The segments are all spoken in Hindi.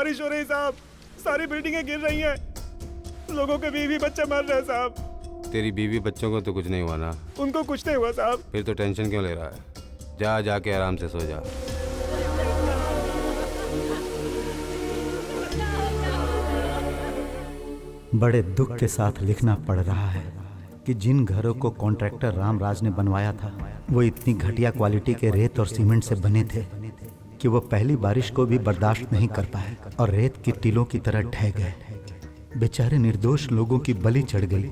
बारिश हो रही साहब, सारी बिल्डिंगें गिर रही हैं, लोगों के बीवी बच्चे मर रहे हैं साहब। तेरी बीवी बच्चों को तो कुछ नहीं हुआ ना? उनको कुछ नहीं हुआ साहब। फिर तो टेंशन क्यों ले रहा है? जा जाके आराम से सो जा। बड़े दुख के साथ लिखना पड़ रहा है कि जिन घरों को कॉन्ट्रैक्टर रामराज ने बनवाया था वो इतनी घटिया क्वालिटी के रेत और सीमेंट से बने थे कि वो पहली बारिश को भी बर्दाश्त नहीं कर पाए और रेत की टीलों की तरह ढह गए। बेचारे निर्दोष लोगों की बलि चढ़ गई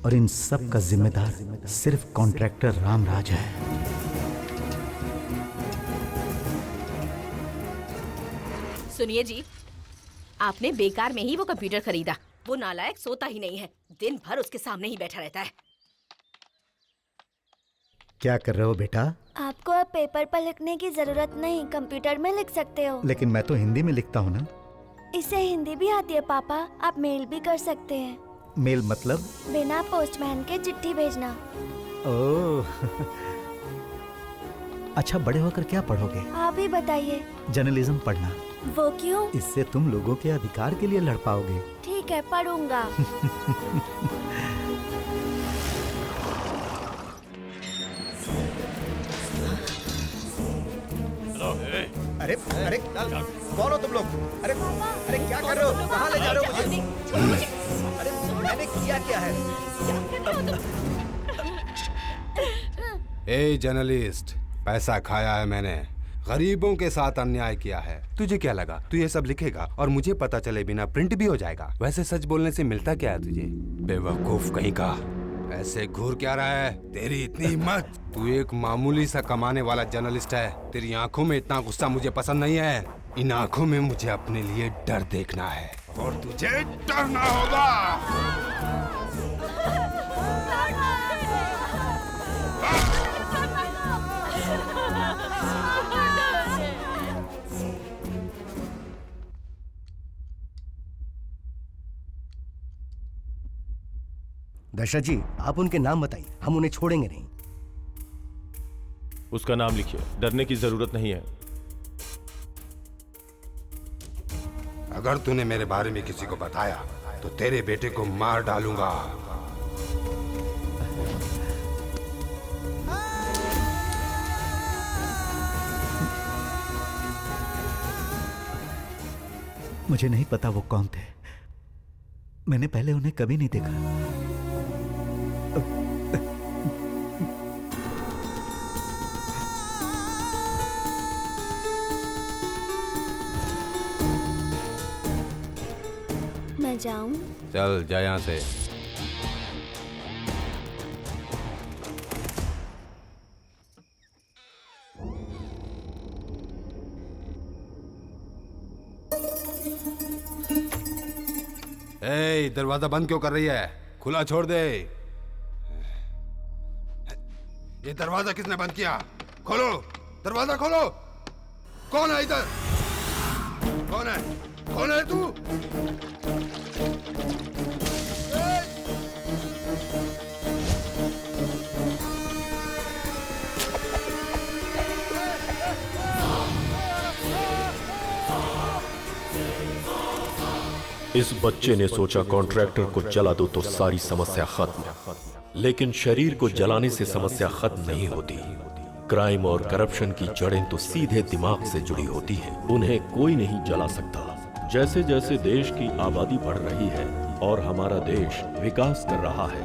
और इन सब का जिम्मेदार सिर्फ कॉन्ट्रैक्टर रामराज है। सुनिए जी, आपने बेकार में ही वो कंप्यूटर खरीदा। वो नालायक सोता ही नहीं है, दिन भर उसके सामने ही बैठा रहता है। क्या कर रहे हो बेटा? आपको अब पेपर पर लिखने की जरूरत नहीं, कंप्यूटर में लिख सकते हो। लेकिन मैं तो हिंदी में लिखता हूँ ना। इसे हिंदी भी आती है पापा, आप मेल भी कर सकते हैं। मेल मतलब? बिना पोस्टमैन के चिट्ठी भेजना। ओह अच्छा, बड़े होकर क्या पढ़ोगे? आप ही बताइए। जर्नलिज्म पढ़ना। वो क्यों? इससे तुम लोगों के अधिकार के लिए लड़ पाओगे। ठीक है, पढ़ूंगा। अरे अरे कौन हो तुम लोग? अरे अरे क्या कर रहे हो? कहाँ ले जा रहे हो मुझे? अरे मैंने किया क्या है? ए जर्नलिस्ट, पैसा खाया है मैंने, गरीबों के साथ अन्याय किया है। तुझे क्या लगा तू ये सब लिखेगा और मुझे पता चले बिना प्रिंट भी हो जाएगा? वैसे सच बोलने से मिलता क्या है तुझे? बेवकूफ कहीं का, ऐसे घूर क्या रहा है? तेरी इतनी हिम्मत! तू एक मामूली सा कमाने वाला जर्नलिस्ट है। तेरी आंखों में इतना गुस्सा मुझे पसंद नहीं है। इन आंखों में मुझे अपने लिए डर देखना है और तुझे डरना होगा। दशरथ जी, आप उनके नाम बताइए, हम उन्हें छोड़ेंगे नहीं। उसका नाम लिखिए, डरने की जरूरत नहीं है। अगर तूने मेरे बारे में किसी को बताया तो तेरे बेटे को मार डालूंगा। मुझे नहीं पता वो कौन थे, मैंने पहले उन्हें कभी नहीं देखा। मैं जाऊं? चल जा यहाँ से। ए, दरवाजा बंद क्यों कर रही है? खुला छोड़ दे। ये दरवाजा किसने बंद किया? खोलो, दरवाजा खोलो। कौन है इधर? कौन है? कौन है तू? इस बच्चे ने सोचा कॉन्ट्रैक्टर को जला दो तो सारी समस्या खत्म, लेकिन शरीर को जलाने से समस्या खत्म नहीं होती। क्राइम और करप्शन की जड़ें तो सीधे दिमाग से जुड़ी होती हैं, उन्हें कोई नहीं जला सकता। जैसे जैसे देश की आबादी बढ़ रही है और हमारा देश विकास कर रहा है,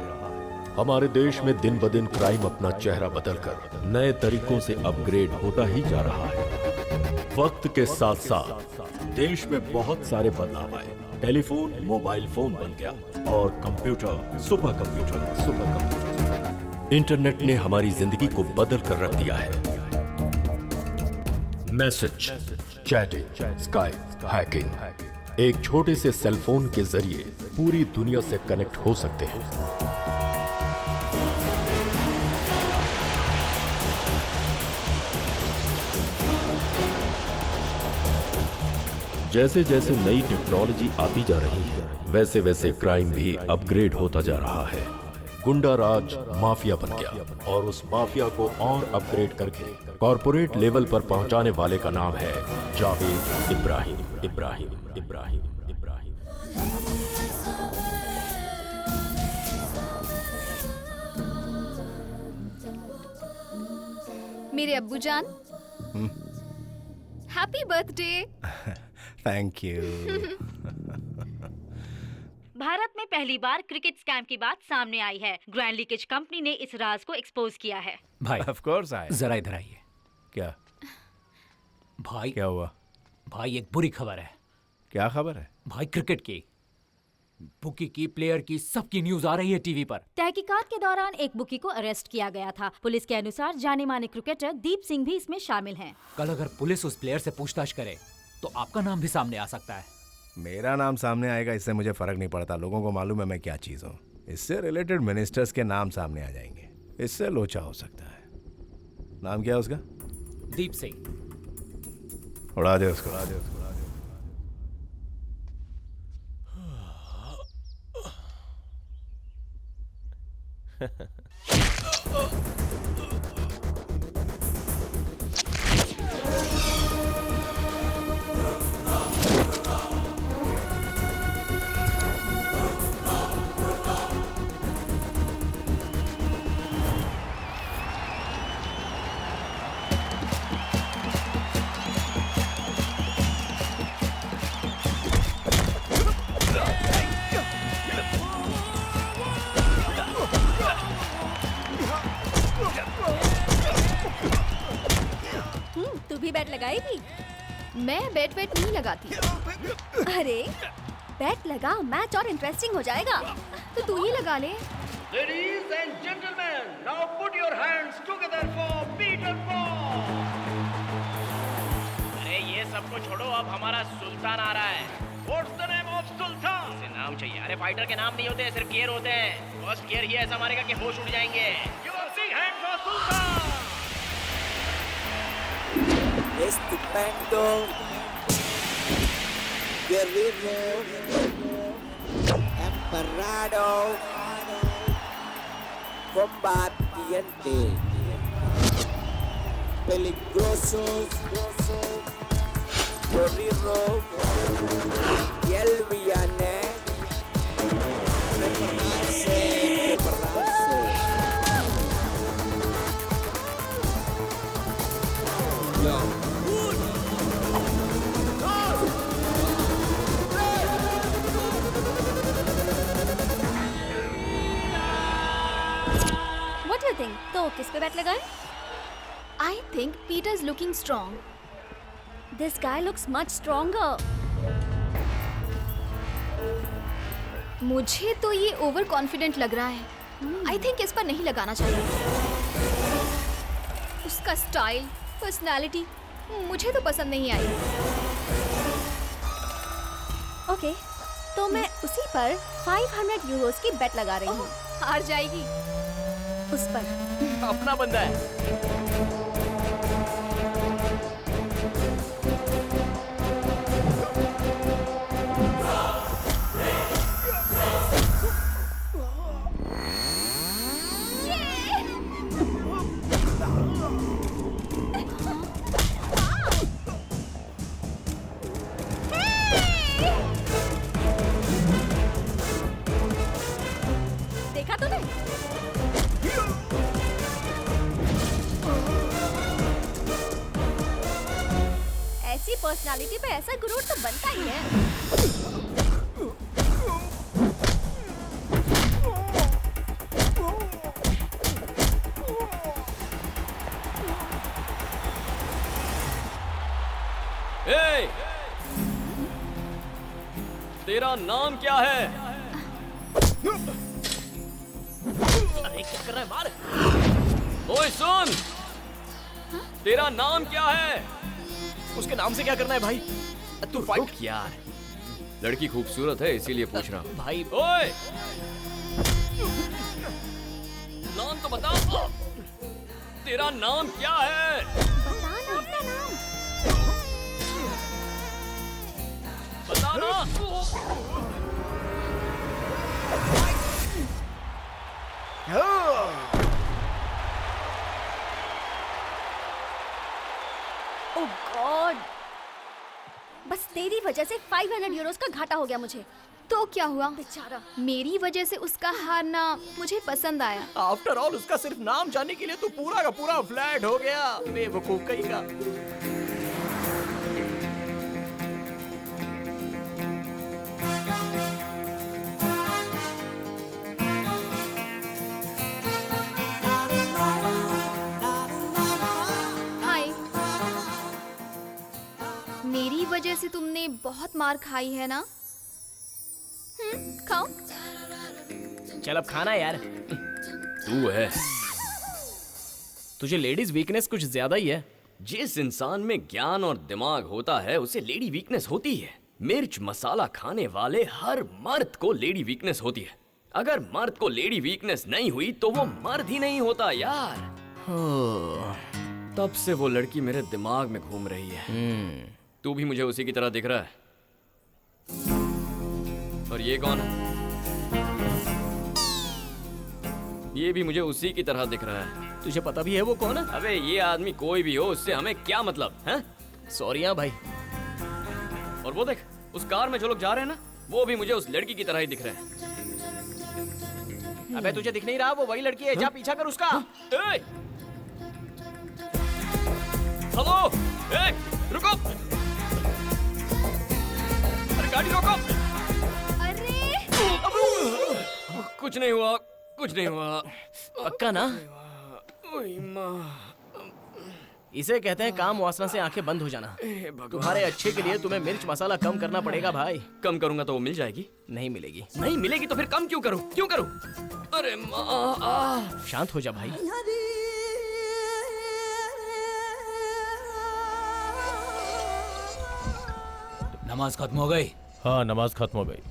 हमारे देश में दिन ब दिन क्राइम अपना चेहरा बदलकर नए तरीकों से अपग्रेड होता ही जा रहा है। वक्त के साथ साथ देश में बहुत सारे बदलाव आए। टेलीफोन मोबाइल फोन बन गया और कंप्यूटर सुपर कंप्यूटर, इंटरनेट ने हमारी जिंदगी को बदल कर रख दिया है। मैसेज, चैटिंग, स्काइप, हैकिंग, एक छोटे से सेलफोन के जरिए पूरी दुनिया से कनेक्ट हो सकते हैं। जैसे जैसे नई टेक्नोलॉजी आती जा रही है, वैसे वैसे क्राइम भी अपग्रेड होता जा रहा है। गुंडा राज माफिया बन गया और उस माफिया को और अपग्रेड करके कॉर्पोरेट लेवल पर पहुंचाने वाले का नाम है जावेद इब्राहिम इब्राहिम इब्राहिम इब्राहिम। मेरे अब्बू जान, happy birthday. Thank you. Bharat में पहली बार क्रिकेट स्कैम की बात सामने आई है। ग्रैंड लीकेज कंपनी ने इस राज को एक्सपोज किया है। भाई ऑफ कोर्स आए। जरा इधर आइए। क्या भाई क्या हुआ? भाई एक बुरी खबर है। क्या खबर है? भाई क्रिकेट की, बुकी की, प्लेयर की, सबकी न्यूज आ रही है टीवी पर। तहकीकात के दौरान एक बुकी को अरेस्ट किया गया था। पुलिस के अनुसार जाने माने क्रिकेटर दीप सिंह भी इसमें शामिल हैं। कल अगर पुलिस उस प्लेयर से पूछताछ करे तो आपका नाम भी सामने आ सकता है। मेरा नाम सामने आएगा इससे मुझे फर्क नहीं पड़ता। लोगों को मालूम है मैं क्या चीज हूँ। इससे रिलेटेड मिनिस्टर्स के नाम सामने आ जाएंगे, इससे लोचा हो सकता है। नाम क्या है उसका? दीप सिंह। उड़ा दे उसको, उड़ा दे उसको। तू भी बैट लगाएगी? मैं बैट नहीं लगाती। अरे बैट लगा, मैच और इंटरेस्टिंग हो जाएगा। तो तू ही लगा ले। Ladies and gentlemen, now put your hands together for Peter Paul. अरे ये सबको छोड़ो, अब हमारा सुल्तान आ रहा है। What's the name of Sultan? इसे नाम चाहिए। अरे फाइटर के नाम नहीं होते, सिर्फ गियर होते हैं। फर्स्ट गियर ही ऐसा मारेगा कि होश उड़ जाएंगे। Your big hand for Sultan. Estupendo, guerrero, emperado, combatiente, peligrosos, guerrero, y el villano, prepararse, prepararse. Yo. What do you think? तो किस पे बैट लगाए? I think Peter's looking strong. This guy looks much stronger. मुझे तो ये ओवर कॉन्फिडेंट लग रहा है। I think इस पर नहीं लगाना चाहिए। उसका स्टाइल, पर्सनालिटी मुझे तो पसंद नहीं आई। ओके, तो मैं उसी पर 500 यूरोस की बेट लगा रही हूँ। हार जाएगी उस पर। अपना बंदा है। देखा तूने? ऐसी पर्सनालिटी पे ऐसा गुरूर तो बनता ही है। ए, तेरा नाम क्या है? अरे क्या कर रहा है? मार। ओए सुन, तेरा नाम क्या है? उसके नाम से क्या करना है भाई? तू फाइट यार। लड़की खूबसूरत है इसीलिए पूछ रहा हूँ। भाई ओए, नाम तो बता। तेरा नाम क्या है? बता ना अपना नाम। बता ना। ओह गॉड, बस तेरी वजह से 500 यूरोस का घाटा हो गया मुझे। तो क्या हुआ बेचारा, मेरी वजह से उसका हारना मुझे पसंद आया। आफ्टर ऑल उसका सिर्फ नाम जानने के लिए तू पूरा का पूरा फ्लैट हो गया, बेवकूफ कहीं का। हाय, मेरी वजह से तुमने बहुत मार खाई है ना? खाओ। चल अब खाना यार। तू है। तुझे लेडीज वीकनेस कुछ ज्यादा ही है। जिस इंसान में ज्ञान और दिमाग होता है उसे लेडी वीकनेस होती है। मिर्च मसाला खाने वाले हर मर्द को लेडी वीकनेस होती है। अगर मर्द को लेडी वीकनेस नहीं हुई तो वो मर्द ही नहीं होता यार। तब से वो लड़की मेरे दिमाग में घूम रही है। तू भी मुझे उसी की तरह दिख रहा है। और ये कौन है? ये भी मुझे उसी की तरह दिख रहा है। तुझे पता भी है वो कौन है? अबे ये आदमी कोई भी हो, उससे हमें क्या मतलब है? सॉरी हाँ भाई। और वो देख, उस कार में जो लोग जा रहे हैं ना, वो भी मुझे उस लड़की की तरह ही दिख रहे हैं। अबे तुझे दिख नहीं रहा? वो वही लड़की है। जा पीछा कर उसका। हेलो, रुको, अरे गाड़ी रोको। कुछ नहीं हुआ, कुछ नहीं हुआ। पक्का ना? इसे कहते हैं काम वासना से आंखें बंद हो जाना। तुम्हारे अच्छे के लिए तुम्हें मिर्च मसाला कम करना पड़ेगा भाई। कम करूंगा तो वो मिल जाएगी? नहीं मिलेगी। नहीं मिलेगी तो फिर कम क्यों करूं? क्यों करूं? अरे माँ, शांत हो जा भाई। नमाज खत्म हो गई? हाँ नमाज खत्म हो गई।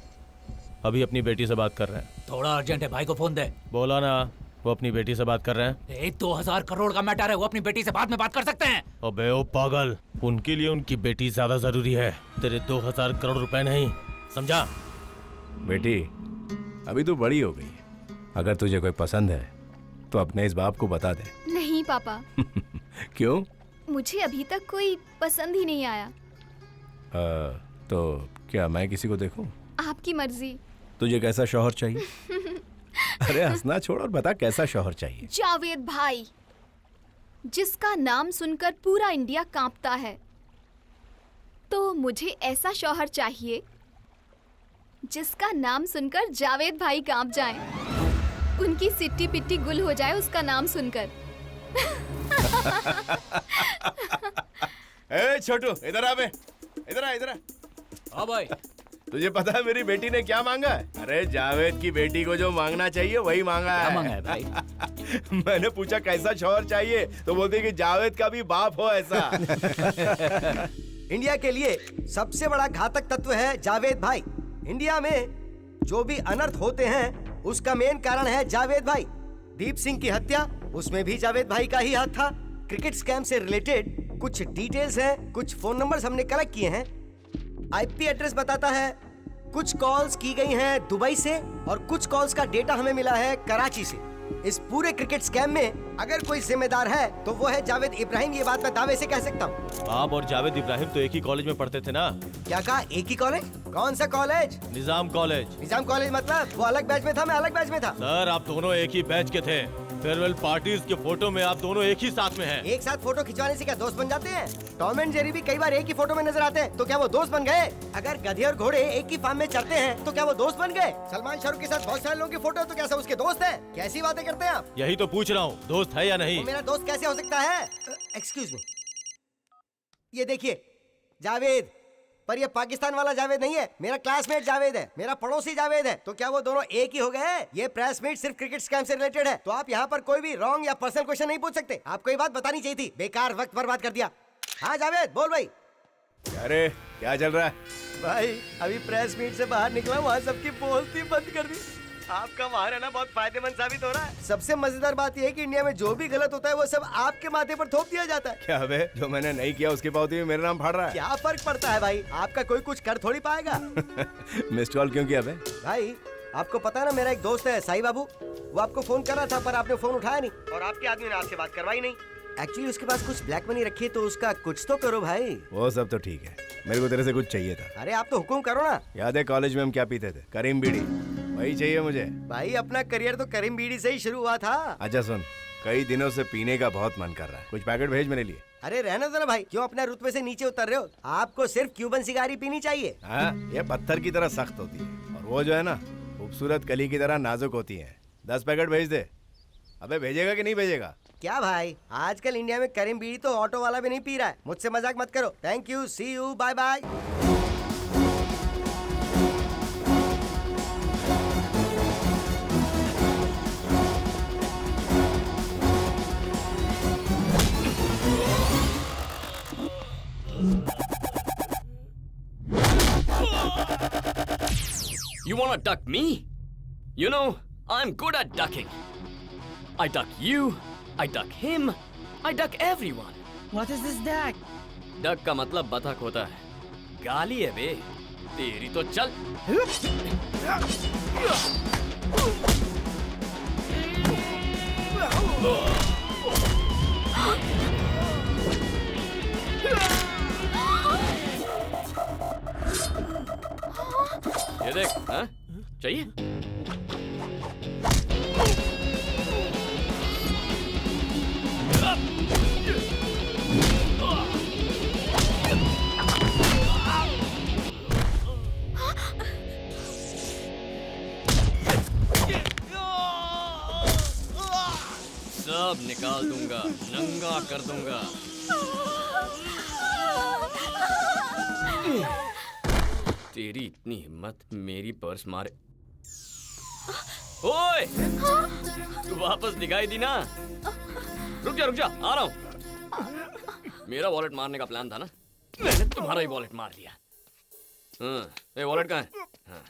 अभी अपनी बेटी से बात कर रहे हैं। थोड़ा अर्जेंट है, भाई को फोन दे। बोला ना, वो अपनी बेटी से बात कर रहे हैं। 2000 करोड़ का मैटर है, वो अपनी बेटी से बाद में बात कर सकते हैं। अबे ओ पागल, उनके लिए उनकी बेटी ज्यादा जरूरी है, तेरे 2000 करोड़ रुपए नहीं, समझा? बेटी अभी तू बड़ी हो गई है। अगर तुझे कोई पसंद है तो अपने इस बाप को बता दे। नहीं पापा। क्यों? मुझे अभी तक कोई पसंद ही नहीं आया। तो क्या मैं किसी को देखूं? आपकी मर्जी। तुझे कैसा शौहर चाहिए? अरे हंसना छोड़ और बता कैसा शौहर चाहिए? जावेद भाई, जिसका नाम सुनकर पूरा इंडिया कांपता है। तो मुझे ऐसा शौहर चाहिए जिसका नाम सुनकर जावेद भाई कांप जाएं। उनकी सिट्टी पिट्टी गुल हो जाए उसका नाम सुनकर। ए छोटू, इधर आ बे, इधर आ, इधर आ। हाँ भाई। तुझे पता है मेरी बेटी ने क्या मांगा है? अरे जावेद की बेटी को जो मांगना चाहिए वही मांगा है। क्या मांगा है भाई? मैंने पूछा कैसा शौहर चाहिए तो बोलती कि जावेद का भी बाप हो ऐसा। इंडिया के लिए सबसे बड़ा घातक तत्व है जावेद भाई। इंडिया में जो भी अनर्थ होते हैं उसका मेन कारण है जावेद भाई। दीप सिंह की हत्या, उसमें भी जावेद भाई का ही हाथ था। क्रिकेट स्कैम से रिलेटेड कुछ डिटेल्स हैं, कुछ फोन नंबर्स हमने कलेक्ट किए हैं। आईपी एड्रेस बताता है कुछ कॉल्स की गई हैं दुबई से और कुछ कॉल्स का डेटा हमें मिला है कराची से। इस पूरे क्रिकेट स्कैम में अगर कोई जिम्मेदार है तो वो है जावेद इब्राहिम। ये बात मैं दावे से कह सकता हूँ। आप और जावेद इब्राहिम तो एक ही कॉलेज में पढ़ते थे ना? क्या कहा? एक ही कॉलेज? कौन सा कॉलेज? निजाम कॉलेज। निजाम कॉलेज मतलब? वो अलग बैच में था, मैं अलग बैच में था। सर आप दोनों एक ही बैच के थे। फेयरवेल पार्टीज के फोटो में आप दोनों एक ही साथ में हैं। एक साथ फोटो खिंचवाने से क्या दोस्त बन जाते हैं? टॉम एंड जेरी भी कई बार एक ही फोटो में नजर आते हैं, तो क्या वो दोस्त बन गए? अगर गधे और घोड़े एक ही फार्म में चलते हैं तो क्या वो दोस्त बन गए? सलमान शाहरुख के साथ बहुत सारे लोगों की फोटो, तो क्या सब उसके दोस्त हैं? कैसी बातें करते हैं आप? यही तो पूछ रहा हूँ, दोस्त है या नहीं? वो मेरा दोस्त कैसे हो सकता है? एक्सक्यूज मी, ये देखिए जावेद, पर ये पाकिस्तान वाला जावेद नहीं है। मेरा क्लासमेट जावेद है, मेरा पड़ोसी जावेद है। तो क्या वो दोनों एक ही हो गए? ये प्रेस मीट सिर्फ क्रिकेट स्कैम से रिलेटेड है, तो आप यहाँ पर कोई भी रॉन्ग या पर्सनल क्वेश्चन नहीं पूछ सकते। आपको ये बात बतानी चाहिए थी, बेकार वक्त बर्बाद कर दिया। हाँ जावेद बोल भाई। अरे क्या चल रहा है? भाई अभी प्रेस मीट से बाहर निकला, वहाँ सबकी बोलती बंद कर दी। आपका वहाँ रहना बहुत फायदेमंद साबित हो रहा है। सबसे मजेदार बात यह है कि इंडिया में जो भी गलत होता है वो सब आपके माथे पर थोप दिया जाता है। क्या बे, जो मैंने नहीं किया उसके पावती में मेरा नाम फाड़ रहा है? क्या फर्क पड़ता है भाई, आपका कोई कुछ कर थोड़ी पाएगा। मिस्ड कॉल क्यों किया बे? भाई आपको पता है ना, मेरा एक दोस्त है साई बाबू, वो आपको फोन कर रहा था पर आपने फोन उठाया नहीं और आपके आदमी ने आपसे बात करवाई नहीं। एक्चुअली उसके पास कुछ ब्लैक मनी रखी है तो उसका कुछ तो करो भाई। वो सब तो ठीक है, मेरे को तेरे से कुछ चाहिए था। अरे आप तो हुक्म करो ना। याद है कॉलेज में हम क्या पीते थे? करीम बीड़ी, वही चाहिए मुझे। भाई अपना करियर तो करीम बीड़ी से ही शुरू हुआ था। अच्छा सुन, कई दिनों से पीने का बहुत मन कर रहा है, कुछ पैकेट भेज मेरे लिए। अरे रहने दो ना भाई, क्यों अपने रुतबे से नीचे उतर रहे हो? आपको सिर्फ क्यूबन सिगारी पीनी चाहिए। हाँ, ये पत्थर की तरह सख्त होती है और वो जो है ना खूबसूरत कली की तरह नाजुक होती है। 10 पैकेट भेज दे। अबे भेजेगा कि नहीं भेजेगा? क्या भाई, आजकल इंडिया में करीम बीड़ी तो ऑटो वाला भी नहीं पी रहा है। मुझसे मजाक मत करो। Thank you, see you, bye bye. You wanna duck me? You know, I'm good at ducking. I duck you, I duck him, I duck everyone. What is this duck? Duck का मतलब बतख होता है। गाली है बे, तेरी तो चल। ये देख, हाँ? चाहिए? सब निकाल दूंगा, नंगा कर दूंगा। तेरी इतनी हिम्मत, मेरी पर्स मारे। ओए! तू वापस दिखाई दी ना? रुक जा, आ रहा हूँ। मेरा वॉलेट मारने का प्लान था ना? मैंने तुम्हारा ही वॉलेट मार दिया। हाँ, वॉलेट कहाँ है? हाँ।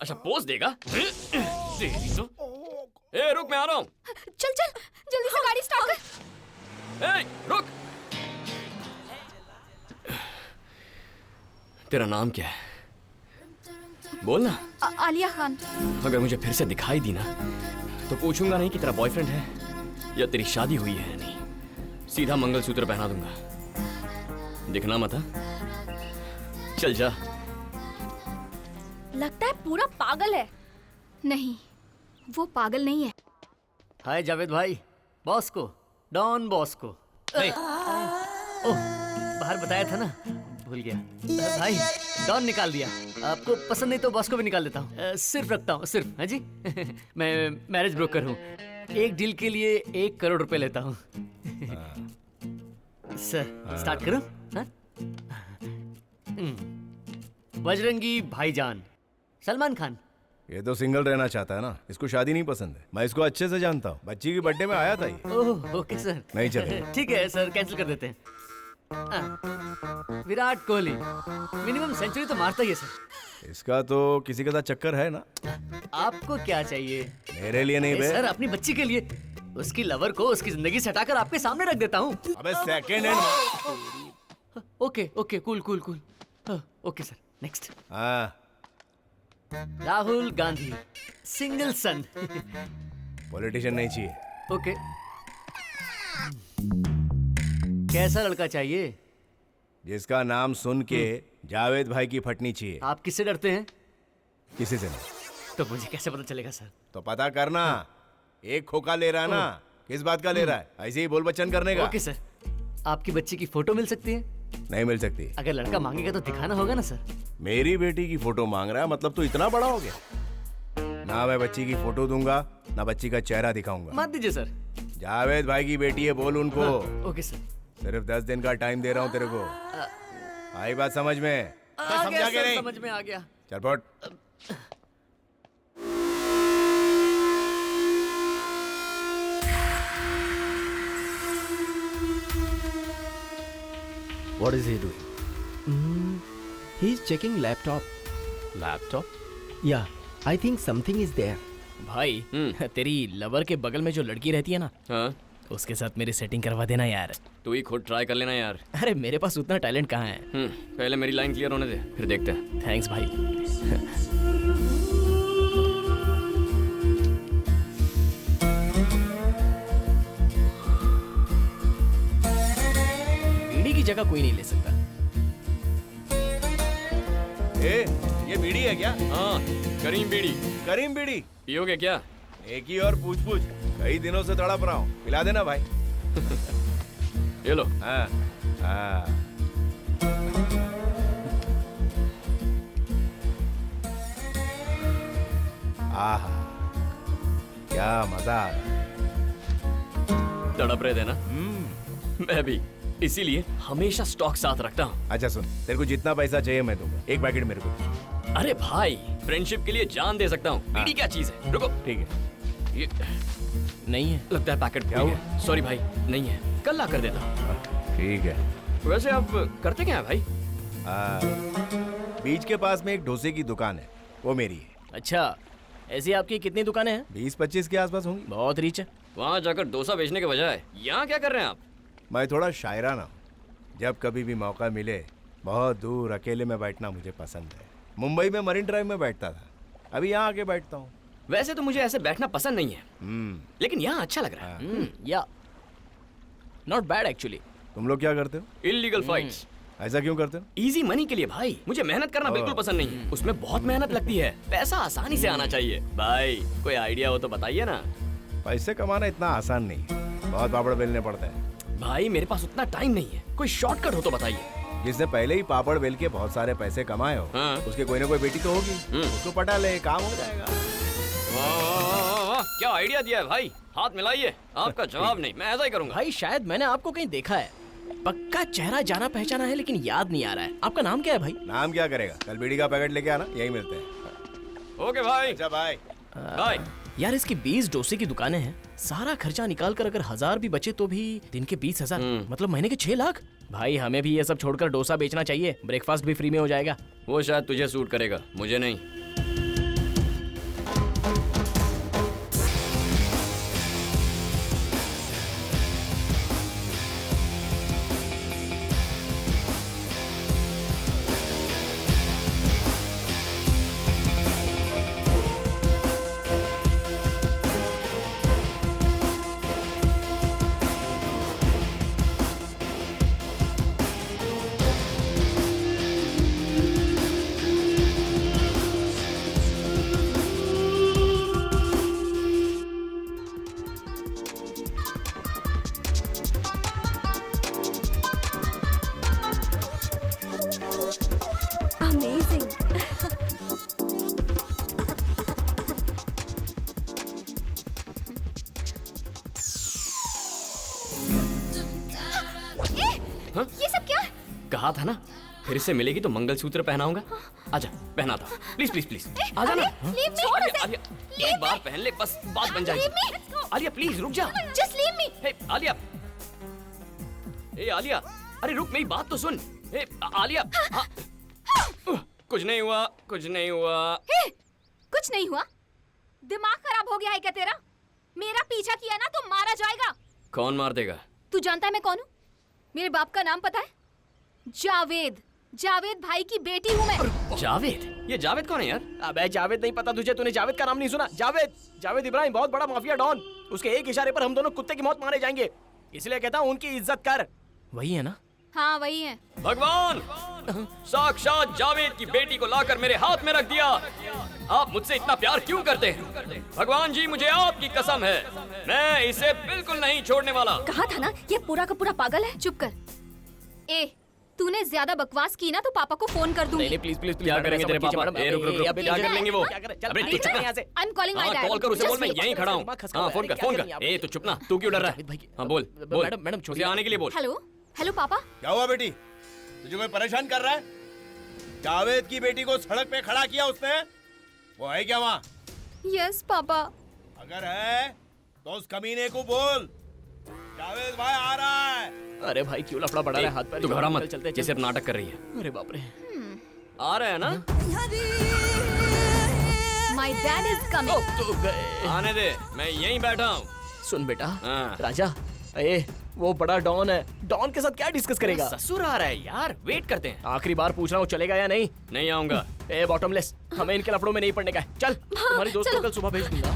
अच्छा, पोज देगा? तेरी तो। ए, रुक, मैं आ रहा हूँ। चल, जल्दी से गाड़ी स्टार्ट कर। ए, रुक। तेरा नाम क्या है? बोल ना। आलिया खान। अगर मुझे फिर से दिखाई दी ना तो पूछूंगा नहीं कि तेरा बॉयफ्रेंड है या तेरी शादी हुई है या नहीं। सीधा मंगलसूत्र पहना दूंगा। दिखना मत। चल जा। लगता है पूरा पागल है। नहीं, वो पागल नहीं है। हाय जावेद भाई, बॉस को, डॉन बॉस को। ओह, बाहर बताया था ना, भूल गया। भाई, डॉन निकाल दिया। आपको पसंद नहीं तो बॉस को भी निकाल देता हूँ। सिर्फ रखता हूँ, सिर्फ। हाँ जी। मैं मैरिज ब्रोकर हूँ। एक डील के लिए 1 करोड़ रुपए लेता हूँ। सर, स्टार्ट करो। हाँ? बजरंगी भाईजान, सलमान खान। ये तो सिंगल रहना चाहता है ना, इसको शादी नहीं पसंद है। मैं इसको अच्छे से जानता हूँ, बच्ची की बर्थडे में आया था ये। ओह, ओके सर। नहीं चले। ठीक है सर, कैंसिल कर देते हैं। विराट कोहली मिनिमम सेंचुरी तो मारता ही है सर। इसका तो किसी के साथ चक्कर है ना। आपको क्या चाहिए? मेरे लिए नहीं बे। सर, अपनी बच्ची के लिए। उसकी लवर को उसकी जिंदगी से हटाकर आपके सामने रख देता हूँ। अबे second hand. Okay, cool. Okay sir, next. हाँ। राहुल गांधी, सिंगल सन। पॉलिटिशियन नहीं चाहिए। ओके। कैसा लड़का चाहिए? जिसका नाम सुन के जावेद भाई की फटनी चाहिए। आप किससे डरते हैं? किसी से नहीं। तो मुझे कैसे पता चलेगा सर? तो पता करना। एक खोखा ले रहा है ना, किस बात का ले रहा है? ऐसे ही बोल बच्चन करने का। Okay sir. आपकी बच्ची की फोटो मिल सकती है? नहीं मिल सकती। अगर लड़का मांगेगा तो दिखाना होगा ना सर। मेरी बेटी की फोटो मांग रहा है, मतलब तो इतना बड़ा हो गया। ना मैं बच्ची की फोटो दूंगा, ना बच्ची का चेहरा दिखाऊंगा। मत दीजिए सर। जावेद भाई की बेटी है, बोल उनको। Okay sir. सिर्फ 10 दिन का टाइम दे रहा हूँ तेरे को। आई बात समझ में? समझा के नहीं? समझ में आ गया। चल फट। What is he doing? He's checking laptop. Laptop? Yeah, I think something is there. भाई, तेरी लवर के बगल में जो लड़की रहती है ना, हाँ? उसके साथ मेरी सेटिंग करवा देना यार। तू ही खुद ट्राई कर लेना यार। अरे मेरे पास उतना टैलेंट कहाँ है। पहले मेरी लाइन क्लियर होने दे, फिर देखते हैं। थैंक्स भाई। जगह कोई नहीं ले सकता। ये बीड़ी है क्या? हाँ, करीम बीड़ी। करीम बीड़ी पियोगे क्या? एक ही और पूछ पूछ, कई दिनों से तड़प रहा हूँ, पिला देना भाई। ये लो। हाँ हाँ। आहा, क्या मजा आ रहा है। तड़प रहे थे ना? मैं भी, इसीलिए हमेशा स्टॉक साथ रखता हूँ। अच्छा सुन, तेरे को जितना पैसा चाहिए मैं दूंगा, एक पैकेट मेरे को। अरे भाई, फ्रेंडशिप के लिए जान दे सकता हूँ। बीड़ी क्या चीज है? रुको। ठीक है। ये नहीं है, लगता है पैकेट क्या हुआ? सॉरी भाई, नहीं है, कल ला कर देता हूँ। ठीक है। वैसे आप करते क्या है भाई? बीच के पास में एक डोसे की दुकान है, वो मेरी है। अच्छा, ऐसी आपकी कितनी दुकानें हैं? 20-25 के आसपास होंगी। बहुत रीच है। वहाँ जाकर डोसा बेचने के बजाय यहाँ क्या कर रहे हैं आप? मैं थोड़ा शायराना हूँ, जब कभी भी मौका मिले बहुत दूर अकेले में बैठना मुझे पसंद है। मुंबई में मरीन ड्राइव में बैठता था, अभी यहाँ आके बैठता हूँ। वैसे तो मुझे ऐसे बैठना पसंद नहीं है, लेकिन यहाँ अच्छा लग रहा है। या नॉट बैड एक्चुअली। तुम लोग क्या करते हो? Illegal fights. ऐसा क्यों करते हो? इजी मनी के लिए भाई। मुझे मेहनत करना बिल्कुल पसंद नहीं है, उसमें बहुत मेहनत लगती है। पैसा आसानी से आना चाहिए। भाई कोई आइडिया हो तो बताइए ना। पैसे कमाना इतना आसान नहीं है, बहुत पापड़ बेलने पड़ते हैं। भाई मेरे पास उतना टाइम नहीं है, कोई शॉर्टकट हो तो बताइए। जिसने पहले ही पापड़ बेल के बहुत सारे पैसे कमाए हो, उसके कोई ना कोई बेटी तो होगी, उसको पटा ले, काम हो जाएगा। वाह, क्या आइडिया दिया है भाई। हाथ मिलाइए। आपका जवाब नहीं, मैं ऐसा ही करूंगा। भाई शायद मैंने आपको कहीं देखा है, पक्का चेहरा जाना पहचाना है, लेकिन याद नहीं आ रहा है। आपका नाम क्या है भाई? नाम क्या करेगा, कल बीड़ी का पैकेट लेके आना, यही मिलते हैं। ओके भाई। अच्छा भाई। भाई यार इसकी 20 डोसे की दुकानें हैं, सारा खर्चा निकाल कर अगर 1000 भी बचे तो भी दिन के 20,000, मतलब महीने के 6 लाख। भाई हमें भी ये सब छोड़कर डोसा बेचना चाहिए, ब्रेकफास्ट भी फ्री में हो जाएगा। वो शायद तुझे सूट करेगा, मुझे नहीं। ये सब क्या? कहा था ना, फिर से मिलेगी तो मंगलसूत्र पहनाऊंगा। आजा, पहनाता हूँ। प्लीज प्लीज प्लीज, आजा ना। आलिया, एक बार पहन ले, बस बात बन जाएगी। आलिया प्लीज रुक जा। Just leave me. हे आलिया, ए आलिया, अरे रुक, मेरी बात तो सुन। ए आलिया, कुछ नहीं हुआ, कुछ नहीं हुआ। कुछ नहीं हुआ? दिमाग खराब हो गया है क्या तेरा? मेरा पीछा किया ना तो मारा जाएगा। कौन मार देगा? तू जानता है मैं कौन हूँ? मेरे बाप का नाम पता है? जावेद। जावेद भाई की बेटी हूँ मैं। जावेद? ये जावेद कौन है यार? अबे जावेद नहीं पता तुझे? तूने जावेद का नाम नहीं सुना? जावेद, जावेद इब्राहिम, बहुत बड़ा माफिया डॉन। उसके एक इशारे पर हम दोनों कुत्ते की मौत मारे जाएंगे, इसलिए कहता हूँ उनकी इज्जत कर। वही है ना? हाँ वही है। भगवान, साक्षात जावेद की बेटी को लाकर मेरे हाथ में रख दिया। आप मुझसे इतना प्यार क्यों करते हैं? भगवान जी, मुझे आपकी कसम है, मैं इसे बिल्कुल नहीं छोड़ने वाला। कहा था ना, ये पूरा का पूरा पागल है। चुप कर। ए, तूने ज्यादा बकवास की ना तो पापा को फोन कर दूंगी। नहीं प्लीज प्लीज प्लीज। क्या करेंगे तेरे पापा? ए रुक रुक रुक, क्या कर लेंगे वो? अबे तू चुप ना। I am calling my dad. Call कर उसे, बोल मैं यहीं खड़ा हूँ। हाँ फोन कर, फोन कर। ए तू चुप ना, तू क्यों डर रहा है? हाँ बोल बोल। मैडम छोटी आने के लिए बोल। हेलो हेलो पापा। क्या हुआ बेटी, तुझे कोई परेशान कर रहा है? जावेद की बेटी को सड़क पे खड़ा किया उसने, वो है क्या वहाँ? Yes papa. अगर है तो उस कमीने को बोल, जावेद भाई आ रहा है। अरे भाई क्यों लफड़ा बढ़ा रहा है? हाथ पैर तू घबरा मत, चलते जैसे नाटक कर रही है। अरे बाप रे, आ रहे हैं ना? My dad is coming. आने दे, मैं यहीं बैठा हूँ। सुन बेटा, राजा, ए वो बड़ा डॉन है, डॉन के साथ क्या डिस्कस करेगा? ससुर आ रहा है यार, वेट करते हैं। आखिरी बार पूछ रहा हूँ, चलेगा या नहीं? नहीं आऊंगा। ए बॉटमलेस, हमें इनके लफड़ों में नहीं पड़ने का है। चल, तुम्हारी दोस्त को कल सुबह भेज दूंगा।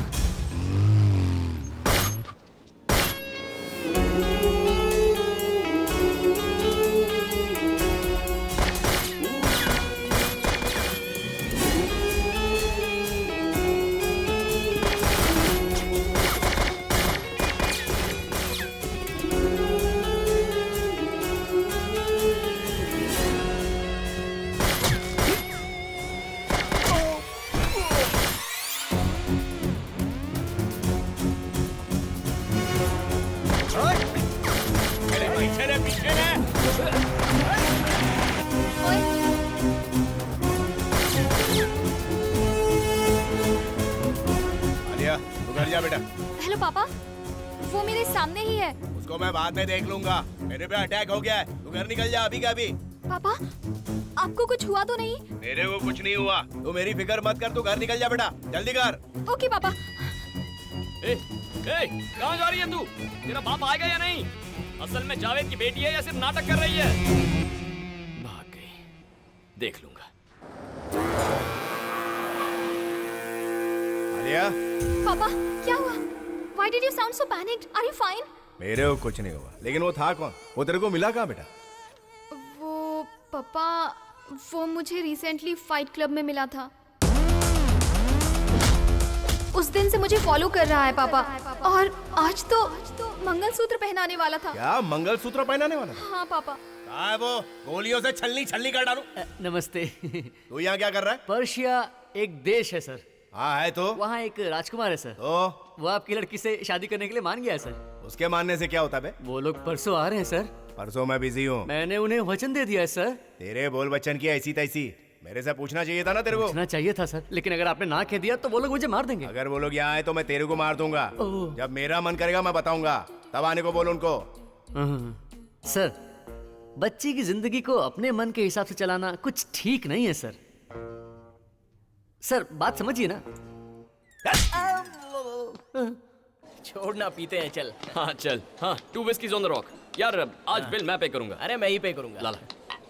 घर जा बेटा। हेलो पापा, वो मेरे सामने ही है। उसको मैं बाद में देख लूंगा। मेरे पे अटैक हो गया है, तू घर निकल जा अभी का अभी। पापा, आपको कुछ हुआ तो नहीं? मेरे को कुछ नहीं हुआ, तू मेरी फिक्र मत कर, तू घर निकल जा बेटा, जल्दी कर। ओके पापा। कहाँ जा रही है तू? तेरा बाप आएगा या नहीं? असल में जावेद की बेटी है या सिर्फ नाटक कर रही है? भाग गई, देख लूंगा। आलिया, पापा, क्या हुआ? Why did you sound so panicked? Are you fine? मेरे को कुछ नहीं हुआ, लेकिन वो था कौन? वो तेरे को मिला कहाँ बेटा? वो पापा, वो मुझे रिसेंटली फाइट क्लब में मिला था। उस दिन से मुझे फॉलो कर रहा है पापा, और आज तो मंगलसूत्र पहनाने वाला था। क्या मंगलसूत्र पहनाने वाला था? हाँ पापा। कहाँ है वो? गोलियों से छलनी कर डालूं। नमस्ते। तू यहाँ क्या कर रहा है? पर्शिया एक देश है सर। हाँ है तो? वहाँ एक राजकुमार है सर। तो? वो आपकी लड़की से शादी करने के लिए मान गया है सर। उसके मानने से क्या होता बे? वो लोग परसों आ रहे हैं सर। परसों मैं बिजी हूँ। मैंने उन्हें वचन दे दिया है सर। तेरे बोल बच्चन की ऐसी तैसी, मेरे से पूछना चाहिए था ना तेरे को। पूछना चाहिए था सर, लेकिन अगर आपने ना कह दिया तो वो लोग मुझे मार देंगे। अगर वो लोग यहाँ आए तो मैं तेरे को मार दूंगा। जब मेरा मन करेगा मैं बताऊंगा, तब आने को बोल उनको। सर, बच्ची की जिंदगी को अपने मन के हिसाब से चलाना कुछ ठीक नहीं है सर। सर, बात समझिए ना। छोड़ना, पीते हैं, चल। हाँ चल। हाँ, 2 whiskies on the rock। यार आज बिल मैं पे करूंगा। अरे मैं ही पे करूंगा। लाला,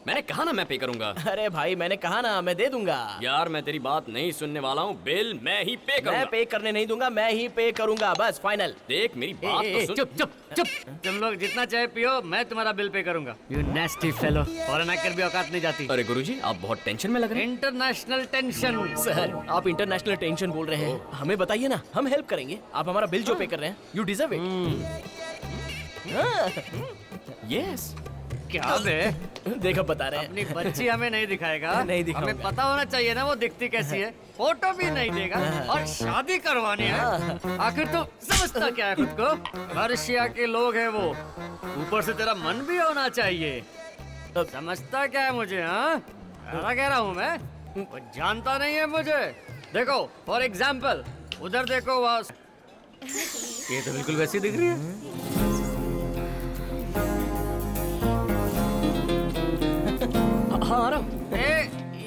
मैंने कहा ना मैं पे करूंगा। अरे भाई, मैंने कहा ना मैं दे दूंगा। यार मैं तेरी बात नहीं सुनने वाला हूँ, बिल मैं ही पे करूंगा। मैं पे करने नहीं दूंगा, मैं ही पे करूंगा, बस फाइनल। देख मेरी बात तो सुन। चुप चुप चुप। तुम लोग जितना चाहे पियो, मैं तुम्हारा बिल पे करूंगा। यू नेस्टी फेलो, फॉरेन आकर भी औकात नहीं जाती। अरे गुरुजी, आप बहुत टेंशन में लग रहे हैं। International tension. सर, आप इंटरनेशनल टेंशन बोल रहे हैं, हमें बताइए ना, हम हेल्प करेंगे। आप हमारा बिल जो पे कर रहे हैं, यू डिजर्व इट। यस। क्या बे? देखो बता रहे हैं। अपनी बच्ची हमें नहीं दिखाएगा? नहीं दिखाऊंगा। हमें पता होना चाहिए ना वो दिखती कैसी है। फोटो भी नहीं देगा और शादी करवानी है। आखिर तो समझता क्या है खुद को? पर्शिया के लोग हैं वो, ऊपर से तेरा मन भी होना चाहिए। समझता क्या है मुझे? हाँ, कह रहा हूँ मैं, वो जानता नहीं है मुझे। देखो फॉर एग्जाम्पल, उधर देखो, वहाँ ये तो बिल्कुल वैसी दिख रही है। हाँ आ रहा हूँ।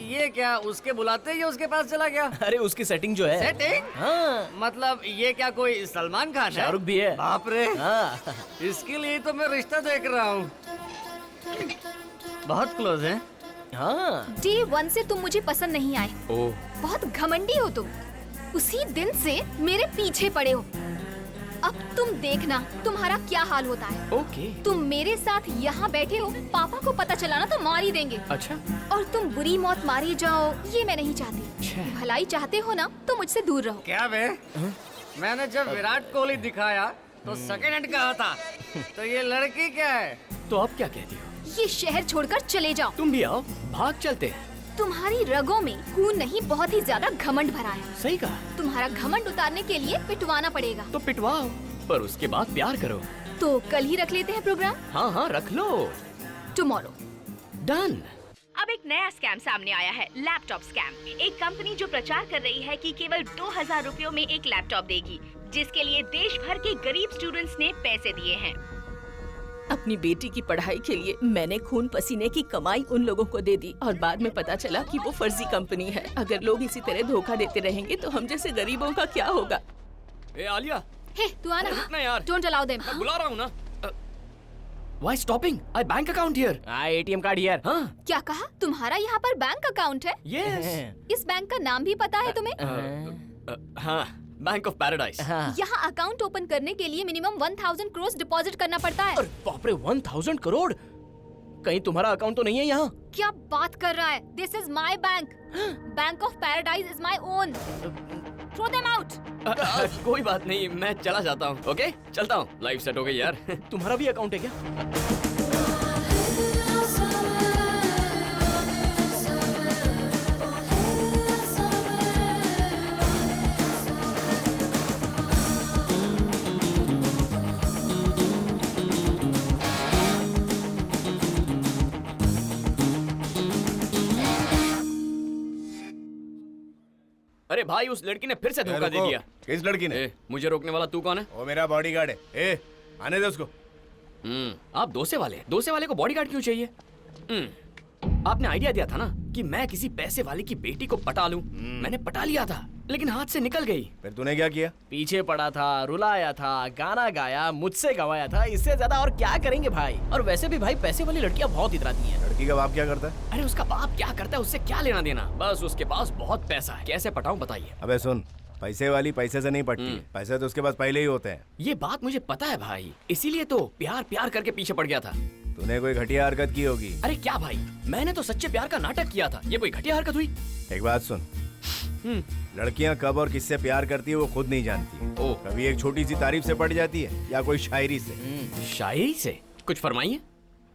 ये क्या उसके बुलाते ही उसके पास चला गया? अरे उसकी सेटिंग जो है। सेटिंग? हाँ। मतलब ये क्या कोई सलमान खान है? शाहरुख भी है। बाप रे। हाँ। इसके लिए तो मैं रिश्ता देख रहा हूँ। बहुत क्लोज है। हाँ। Day 1 से तुम मुझे पसंद नहीं आए। ओह। बहुत घमंडी हो तुम। उसी दिन से मेरे पीछे पड़े हो। अब तुम देखना तुम्हारा क्या हाल होता है। ओके। तुम मेरे साथ यहाँ बैठे हो, पापा को पता चला ना तो मार ही देंगे। अच्छा। और तुम बुरी मौत मारी जाओ, ये मैं नहीं चाहती। भलाई चाहते हो ना तो मुझसे दूर रहो। क्या बे? मैंने जब विराट कोहली दिखाया तो सेकंड हैंड कहा था, तो ये लड़की क्या है? तो आप क्या कहती हो? ये शहर छोड़कर चले जाओ। तुम भी आओ, भाग चलते हैं। तुम्हारी रगों में खून नहीं, बहुत ही ज्यादा घमंड भरा है। सही कहा। तुम्हारा घमंड उतारने के लिए पिटवाना पड़ेगा। तो पिटवाओ, पर उसके बाद प्यार करो। तो कल ही रख लेते हैं प्रोग्राम। हाँ हाँ रख लो। टुमारो। डन। अब एक नया स्कैम सामने आया है, लैपटॉप स्कैम। एक कंपनी जो प्रचार कर रही है कि केवल 2000 रुपयों में एक लैपटॉप देगी, जिसके लिए देश भर के गरीब स्टूडेंट्स ने पैसे दिए हैं। अपनी बेटी की पढ़ाई के लिए मैंने खून पसीने की कमाई उन लोगों को दे दी, और बाद में पता चला कि वो फर्जी कंपनी है। अगर लोग इसी तरह धोखा देते रहेंगे तो हम जैसे गरीबों का क्या होगा? ए आलिया, हे तू आना। रुकना यार। Don't allow them. मैं बुला रहा हूँ ना। Why stopping? I bank account here. ATM card here. हाँ। क्या कहा? तुम्हारा यहाँ पर बैंक अकाउंट है? Yes. इस बैंक का नाम भी पता है तुम्हें? हाँ, बैंक ऑफ पैराडाइज। यहाँ अकाउंट ओपन करने के लिए मिनिमम 1000 करोड़ डिपॉजिट करना पड़ता है। बाप रे, 1000 करोड़? कहीं तुम्हारा अकाउंट तो नहीं है यहाँ? क्या बात कर रहा है? This is my bank. Bank of Paradise is my own. Throw them out. कोई बात नहीं, मैं चला जाता हूँ। ओके, चलता हूँ। लाइफ सेट हो गई यार। तुम्हारा भी अकाउंट है क्या? अरे भाई उस लड़की ने फिर से धोखा दे दिया। किस लड़की ने? मुझे रोकने वाला तू कौन है? वो मेरा बॉडीगार्ड है। आने दे उसको। आप दोसे वाले को बॉडीगार्ड क्यों चाहिए? आपने आइडिया दिया था ना कि मैं किसी पैसे वाले की बेटी को पटा लूं। मैंने पटा लिया था लेकिन हाथ से निकल गई। फिर तूने क्या किया? पीछे पड़ा था, रुलाया था, गाना गाया, मुझसे गवाया था। इससे ज्यादा और क्या करेंगे भाई? और वैसे भी भाई पैसे वाली लड़कियां बहुत इतराती हैं। लड़की का बाप क्या करता है? अरे उसका बाप क्या करता है उससे क्या लेना देना, बस उसके पास बहुत पैसा है। कैसे पटाऊं बताइए? अबे सुन, पैसे वाली पैसे से नहीं पटती। पैसे तो उसके पास पहले ही होते हैं। ये बात मुझे पता है भाई, इसीलिए तो प्यार प्यार करके पीछे पड़ गया था। तूने कोई घटिया हरकत की होगी। अरे क्या भाई, मैंने तो सच्चे प्यार का नाटक किया था। ये कोई घटिया हरकत हुई? एक बात सुन, लड़कियां कब और किससे प्यार करती है वो खुद नहीं जानती। कभी एक छोटी सी तारीफ से पड़ जाती है या कोई शायरी से। शायरी से? कुछ फरमाइए।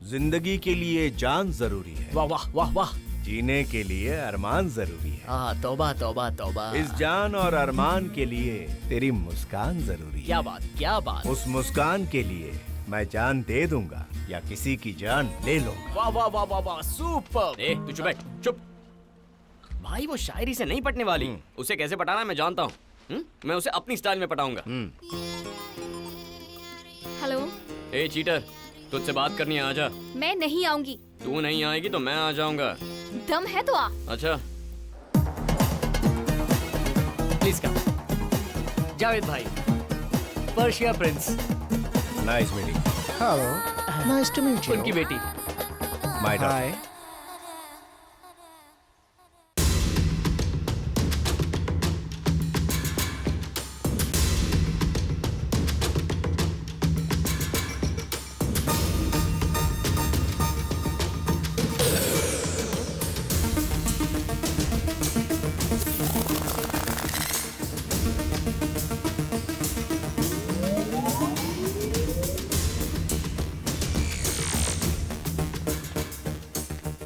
जिंदगी के लिए जान जरूरी है। वाह वाह वाह वाह। जीने के लिए अरमान जरूरी है। तौबा तौबा तौबा। इस जान और अरमान के लिए तेरी मुस्कान जरूरी है। क्या बात, क्या बात। उस मुस्कान के लिए मैं जान दे दूंगा या किसी की जान ले लूंगा। वाह वाह वाह वाह वाह, सुपर। तू चुप बैठ, चुप। भाई वो शायरी से नहीं पटने वाली। उसे कैसे पटाना है मैं जानता हूँ। मैं उसे अपनी स्टाइल में पटाऊंगा। हेलो। ए चीटर, तुझसे बात करनी है, आजा। मैं नहीं आऊंगी। तू नहीं आएगी तो मैं आ जाऊंगा। दम है तो आ। अच्छा प्लीज कम। जावेद भाई, Persia prince. Nice meeting. Hello, nice to meet you. उनकी बेटी। My daughter.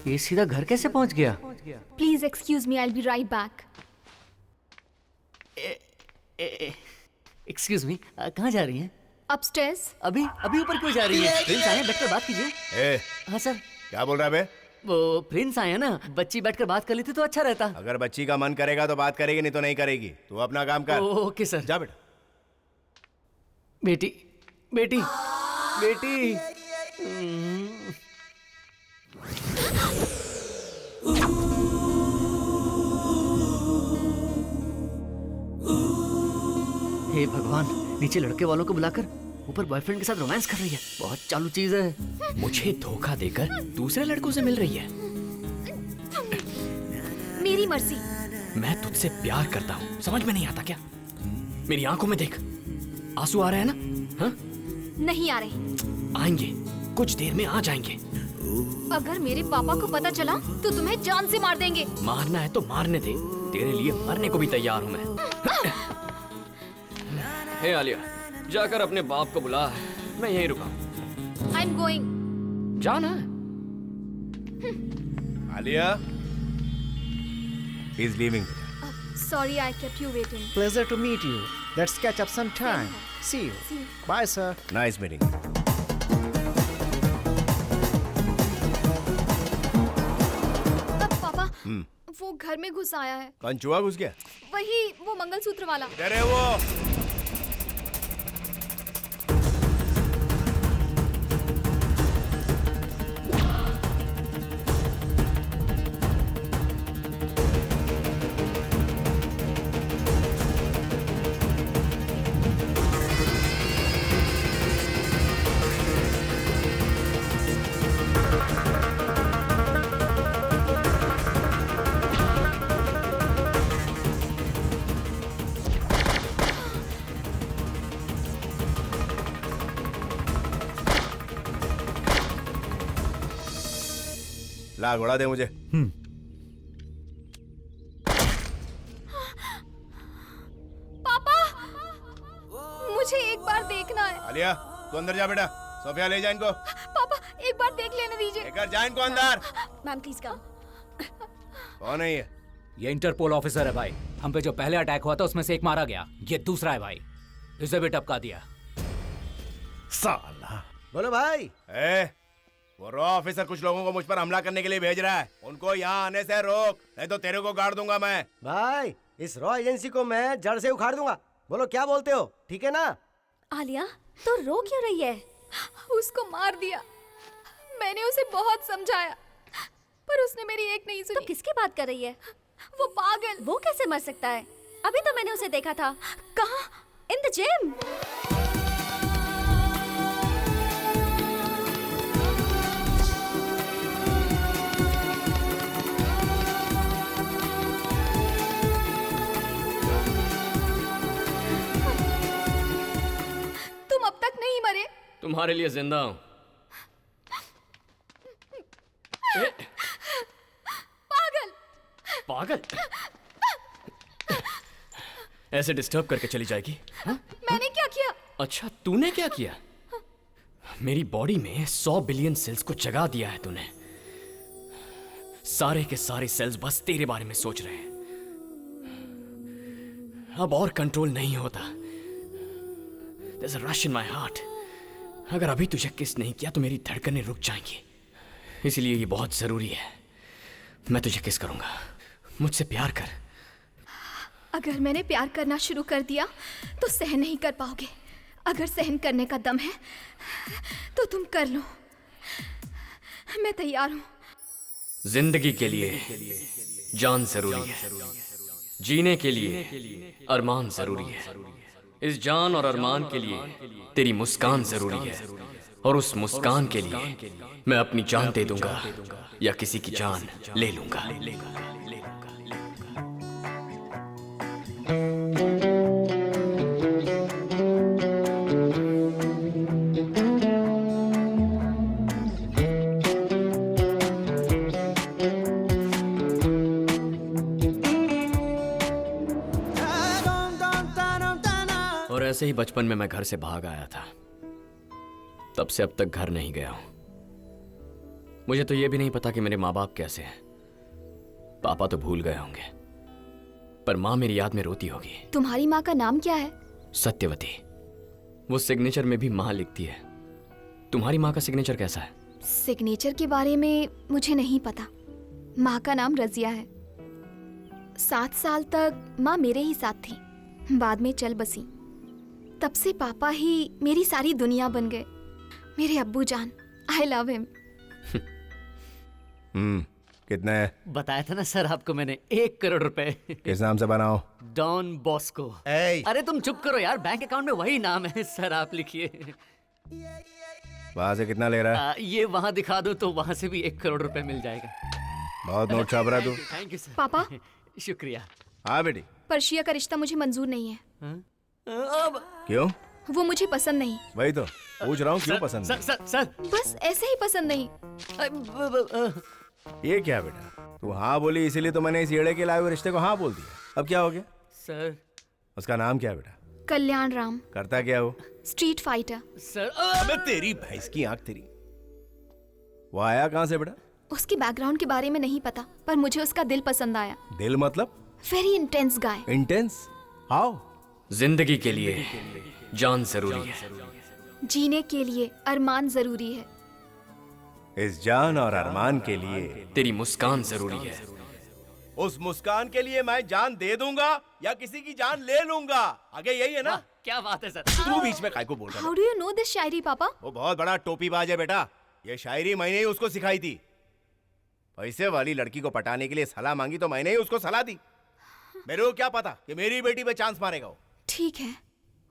ये सीधा घर कैसे पहुंच गया? Please excuse me, I will be right back. Excuse me, कहाँ जा रही हैं? अपस्टेयर्स। अभी अभी ऊपर क्यों जा रही हैं? प्रिंस आए हैं, बैठकर बात कीजिए। हाँ सर। क्या बोल रहा है बे? वो प्रिंस आए हैं ना, बच्ची बैठकर बात कर लेती तो अच्छा रहता। अगर बच्ची का मन करेगा तो बात करेगी, नहीं तो नहीं करेगी। तू अपना काम कर। Okay sir. जा बेटा। बेटी बेटी बेटी। हे भगवान, नीचे लड़के वालों को बुलाकर ऊपर बॉयफ्रेंड के साथ रोमांस कर रही है। बहुत चालू चीज है। मुझे धोखा देकर दूसरे लड़कों से मिल रही है। मेरी मर्जी। मैं तुझसे प्यार करता हूँ, समझ में नहीं आता क्या? मेरी आंखों में देख, आंसू आ रहे हैं ना? हाँ? नहीं आ रहे। आएंगे, कुछ देर में आ जाएंगे। अगर मेरे पापा को पता चला तो तुम्हें जान से मार देंगे। मारना है तो मारने दे, तेरे लिए मरने को भी तैयार हूँ मैं। हे आलिया, जाकर अपने बाप को बुला, मैं यहीं रुका हूँ। I am going. जाना। Alia, he is leaving. Sorry, I kept you waiting. Pleasure to meet you. Let's catch up sometime. See you. Bye, sir. Nice meeting. पापा, वो घर में घुस आया है। कौन चूहा घुस गया? वही, वो मंगलसूत्र वाला। अरे वो ला घोड़ा दे मुझे। पापा, मुझे एक बार देखना है। आलिया, तू अंदर जा बेटा। सोफिया ले जा इनको। पापा, एक बार देख लेने दीजिए। लेकर जा इनको अंदर। Ma'am please come. कौन है ये? ये इंटरपोल ऑफिसर है भाई। हम पे जो पहले अटैक हुआ था उसमें से एक मारा गया, ये दूसरा है भाई। इसे भी टपका दिया। साला। बोलो भाई। वो रॉ ऑफिसर कुछ लोगों को मुझ पर हमला करने के लिए भेज रहा है। उनको यहाँ आने से रोक, नहीं तो तेरे को गाड़ दूंगा मैं। भाई, इस रॉ एजेंसी को मैं जड़ से उखाड़ दूंगा। बोलो क्या बोलते हो, ठीक है ना? आलिया तो रो क्यों रही है? उसको मार दिया। मैंने उसे बहुत समझाया पर उसने मेरी एक नहीं सुनी। तो किसकी बात कर रही है? वो पागल। वो कैसे मर सकता है? अभी तो मैंने उसे देखा था। कहाँ? In the gym. तुम अब तक नहीं मरे। तुम्हारे लिए जिंदा हूं। पागल। पागल ऐसे डिस्टर्ब करके चली जाएगी? मैंने क्या किया? अच्छा तूने क्या किया? मेरी बॉडी में 100 बिलियन सेल्स को जगा दिया है तूने। सारे के सारे सेल्स बस तेरे बारे में सोच रहे हैं। अब और कंट्रोल नहीं होता। There's a rush in my heart. अगर अभी तुझे किस नहीं किया तो मेरी धड़कनें रुक जाएंगी। इसलिए ये बहुत जरूरी है। मैं तुझे किस करूंगा। मुझसे प्यार कर। अगर मैंने प्यार करना शुरू कर दिया तो सहन नहीं कर पाओगे। अगर सहन करने का दम है तो तुम कर लो। मैं तैयार हूं। जिंदगी के लिए जान जरूरी है, जीने के लिए अरमान जरूरी है। इस जान और अरमान के लिए तेरी मुस्कान जरूरी है, और उस मुस्कान के लिए मैं अपनी जान दे दूंगा या किसी की जान ले लूंगा। और ऐसे ही बचपन में मैं घर से भाग आया था। तब से अब तक घर नहीं गया हूं। मुझे तो यह भी नहीं पता कि मेरे माँ बाप कैसे हैं। पापा तो भूल गए होंगे, पर माँ मेरी याद में रोती होगी। तुम्हारी माँ का नाम क्या है? सत्यवती। वो सिग्नेचर में भी माँ लिखती है। तुम्हारी माँ का सिग्नेचर कैसा है? सिग्नेचर के बारे में मुझे नहीं पता। माँ का नाम रजिया है। 7 साल तक माँ मेरे ही साथ थी, बाद में चल बसी। तब से पापा ही मेरी सारी दुनिया बन गए। मेरे अब्बू जान, आई लव हिम। कितना है? बताया था ना सर आपको मैंने, 1 करोड़ रुपए। किस नाम से बनाओ? Don Bosco. अरे तुम चुप करो यार, बैंक अकाउंट में वही नाम है सर, आप लिखिए। वहां से कितना ले रहा है? ये वहां दिखा दो तो वहां से भी 1 करोड़ रुपए मिल जाएगा। बहुत नोट छाप रहा तू। Thank you sir. पापा शुक्रिया। हाँ बेटी। पर्शिया का रिश्ता मुझे मंजूर नहीं है। क्यों? वो मुझे पसंद नहीं। वही तो पूछ रहा हूँ, क्यों पसंद नहीं? सर बस ऐसे ही पसंद नहीं। ये क्या बेटा, तू हाँ बोली इसीलिए तो मैंने इस येड़े के लाए हुए रिश्ते को हाँ बोल दिया। अब क्या हो गया? सर उसका नाम क्या है बेटा? कल्याण राम। करता क्या वो? Street fighter. सर अबे तेरी भैंस की आंख तेरी। वो आया कहाँ से बेटा? उसके बैकग्राउंड के बारे में नहीं पता, पर मुझे उसका दिल पसंद आया। दिल मतलब? Very intense guy. Intense? How? जिंदगी के लिए जान जरूरी है, जीने के लिए अरमान जरूरी है। इस जान और अरमान के लिए तेरी मुस्कान जरूरी है। उस मुस्कान के लिए मैं जान दे दूंगा या किसी की जान ले लूंगा। आगे यही है ना? क्या बात है सर। तू बीच में काय को बोल रहा है? How do you know this शायरी पापा? वो बहुत बड़ा टोपीबाज है बेटा। ये शायरी मैंने ही उसको सिखाई थी। पैसे वाली लड़की को पटाने के लिए सलाह मांगी तो मैंने ही उसको सलाह दी। मेरे को क्या पता कि मेरी बेटी पे चांस मारेगा वो। ठीक है,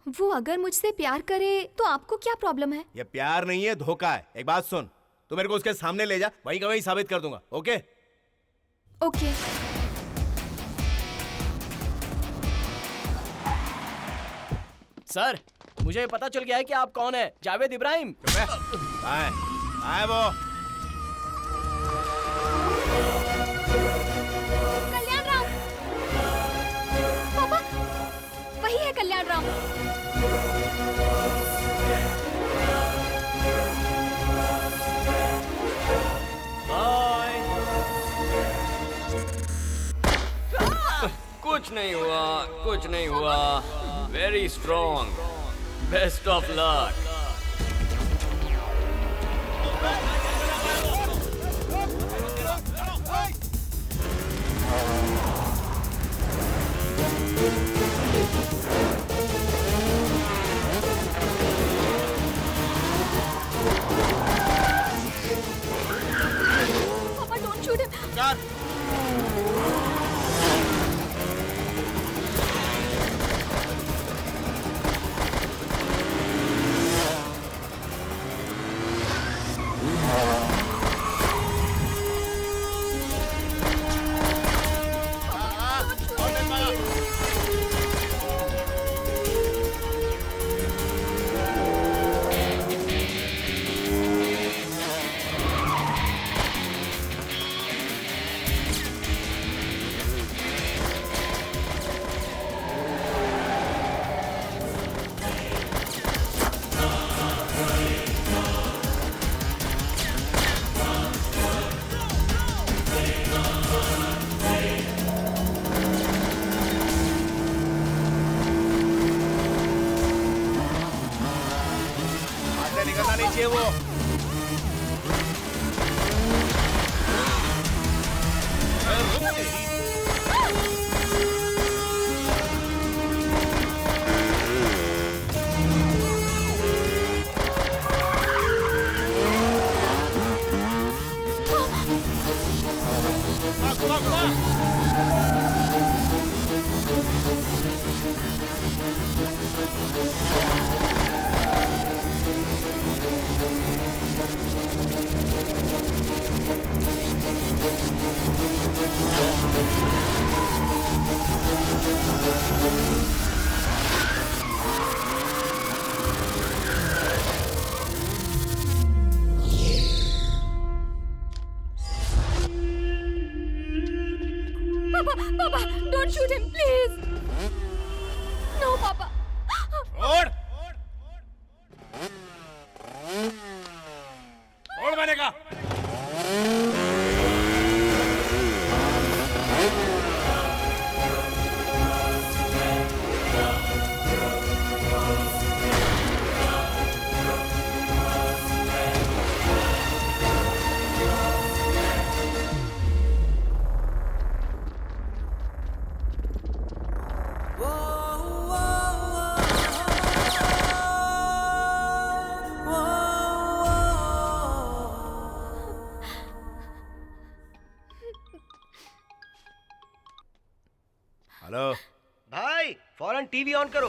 वो अगर मुझसे प्यार करे तो आपको क्या प्रॉब्लम है? ये प्यार नहीं है, धोखा है। एक बात सुन, तू मेरे को उसके सामने ले जा, वहीं का वहीं साबित कर दूंगा। ओके? ओके। सर मुझे पता चल गया है कि आप कौन है। जावेद इब्राहिम। आए वो। कल्याण राम। पापा वही है कल्याण राम। कुछ नहीं हुआ, कुछ नहीं हुआ। Very strong. Best of luck. पापा डोंट शूट हिम। निकलना नहीं चाहिए वो। Papa, don't shoot him, please. No, Papa. छोड़ मैंने कहा। हेलो भाई, फौरन टीवी ऑन करो।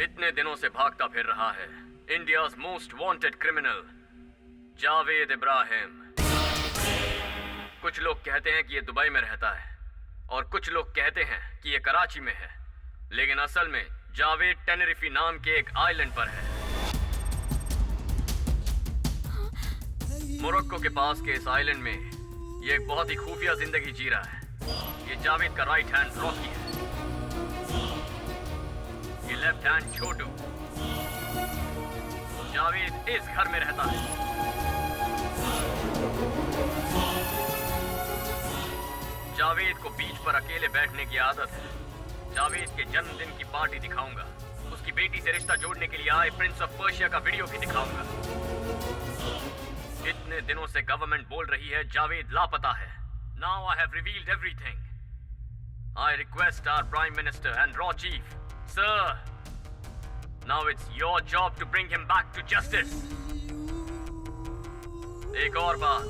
इतने दिनों से भागता फिर रहा है India's most wanted criminal Javed Ibrahim. कुछ लोग कहते हैं कि ये दुबई में रहता है और कुछ लोग कहते हैं कि ये कराची में है, लेकिन असल में जावेद टेनेरिफी नाम के एक आइलैंड पर है। मोरक्को के पास के इस आइलैंड में ये एक बहुत ही खुफिया जिंदगी जी रहा है। ये जावेद का राइट हैंड रॉकी है, ये लेफ्ट हैंड छोटू। जावेद इस घर में रहता है। जावेद को बीच पर अकेले बैठने की आदत है। जावेद के जन्मदिन की पार्टी दिखाऊंगा। उसकी बेटी से रिश्ता जोड़ने के लिए आए प्रिंस ऑफ पर्शिया का वीडियो भी दिखाऊंगा। इतने दिनों से गवर्नमेंट बोल रही है जावेद लापता है। Now I have revealed everything. I request our prime minister and रॉ chief, sir, now it's your job to bring him back to justice. एक और बात,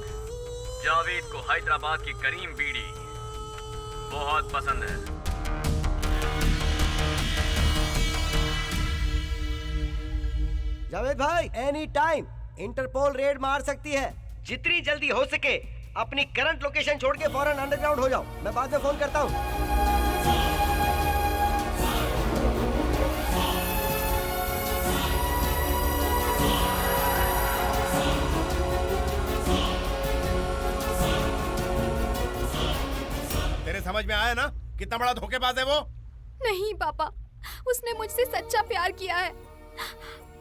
जावेद को हैदराबाद की करीम बीड़ी बहुत पसंद है। जावेद भाई, एनी टाइम इंटरपोल रेड मार सकती है। जितनी जल्दी हो सके अपनी करंट लोकेशन छोड़ के फौरन अंडरग्राउंड हो जाओ। मैं बाद में फोन करता हूँ। तेरे समझ में आया ना कितना बड़ा धोखेबाज है वो? नहीं पापा, उसने मुझसे सच्चा प्यार किया है।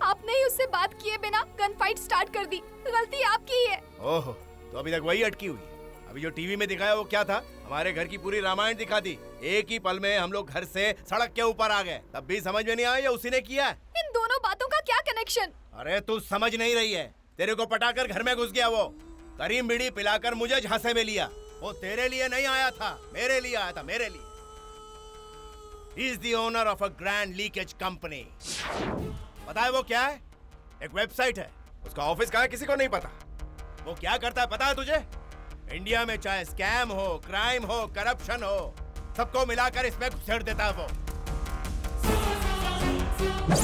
आपने ही उससे बात किए बिना गन फाइट स्टार्ट कर दी। गलती आपकी ही है। ओह, तो अभी तक वही अटकी हुई है। अभी जो टीवी में दिखाया वो क्या था? हमारे घर की पूरी रामायण दिखा दी। एक ही पल में हम लोग घर से सड़क के ऊपर आ गए। तब भी समझ में नहीं आया ये उसी ने किया है। इन दोनों बातों का क्या कनेक्शन प्रोटेक्शन। अरे तू समझ नहीं रही है, तेरे को पटाकर घर में घुस गया वो। करीम बीड़ी पिलाकर मुझे झांसे में लिया। वो तेरे लिए नहीं आया था, मेरे लिए आया था, मेरे लिए। He is the owner of a grand leakage company. पता है वो क्या है? एक वेबसाइट है। उसका ऑफिस कहाँ है किसी को नहीं पता। वो क्या करता है पता है तुझे? इंडिया में चाहे स्कैम हो, क्राइम हो, करप्शन हो, सबको मिलाकर इसमें घुसेड़ देता है वो। उस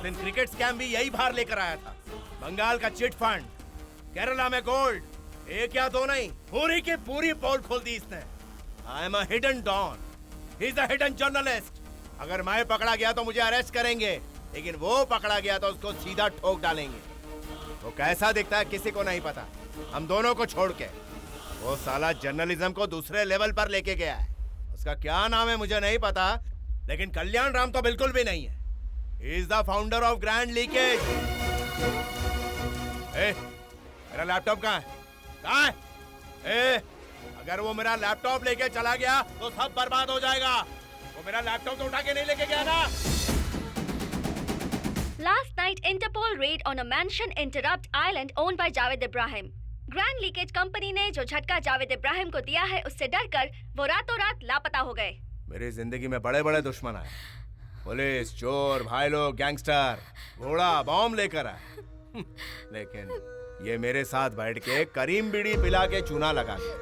दिन क्रिकेट स्कैम भी यही बाहर लेकर आया था। बंगाल का चिट फंड, केरला में गोल्ड, एक या दो नहीं, पूरी की पूरी पोल खोल दी इसने। I am a hidden don, he is a hidden journalist. अगर मैं पकड़ा गया तो मुझे अरेस्ट करेंगे, लेकिन वो पकड़ा गया तो उसको सीधा ठोक डालेंगे। वो कैसा दिखता है किसी को नहीं पता, हम दोनों को छोड़ के। वो साला जर्नलिज्म को दूसरे लेवल पर लेके गया है। उसका क्या नाम है मुझे नहीं पता, लेकिन कल्याण राम तो बिल्कुल भी नहीं है। He is the founder of grand leakage. मेरा लैपटॉप कहाँ है? कहाँ है? अगर वो मेरा लैपटॉप लेके चला गया तो सब बर्बाद हो जाएगा। वो मेरा लैपटॉप तो उठा के नहीं लेके गया ना। Last night, Interpol raid on a mansion in Interrupt Island owned by Javed Ibrahim. Grand Leakage Company ने जो झटका जावेद इब्राहिम को दिया है, उससे डरकर वो रातों रात लापता हो गए। मेरी जिंदगी में बड़े बड़े दुश्मन आए, पुलिस, चोर, भाई लोग, गैंगस्टर, घोड़ा, बॉम्ब लेकर आए, लेकिन ये मेरे साथ बैठ के करीम बीड़ी पिला के चूना लगा गया।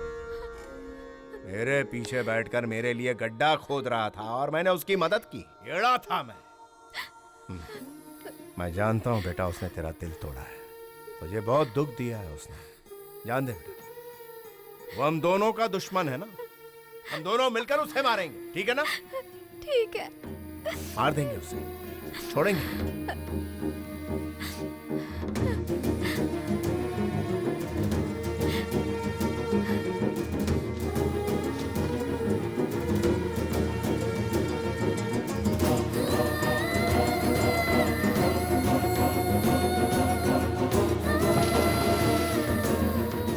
मेरे पीछे बैठकर मेरे लिए गड्ढा खोद रहा था और मैंने उसकी मदद की। एड़ा था मैं जानता हूँ बेटा, उसने तेरा दिल तोड़ा है, तुझे बहुत दुख दिया है उसने। जान दे बेटा, वो हम दोनों का दुश्मन है ना, हम दोनों मिलकर उसे मारेंगे, ठीक है ना? ठीक है। मार देंगे उसे, छोड़ेंगे।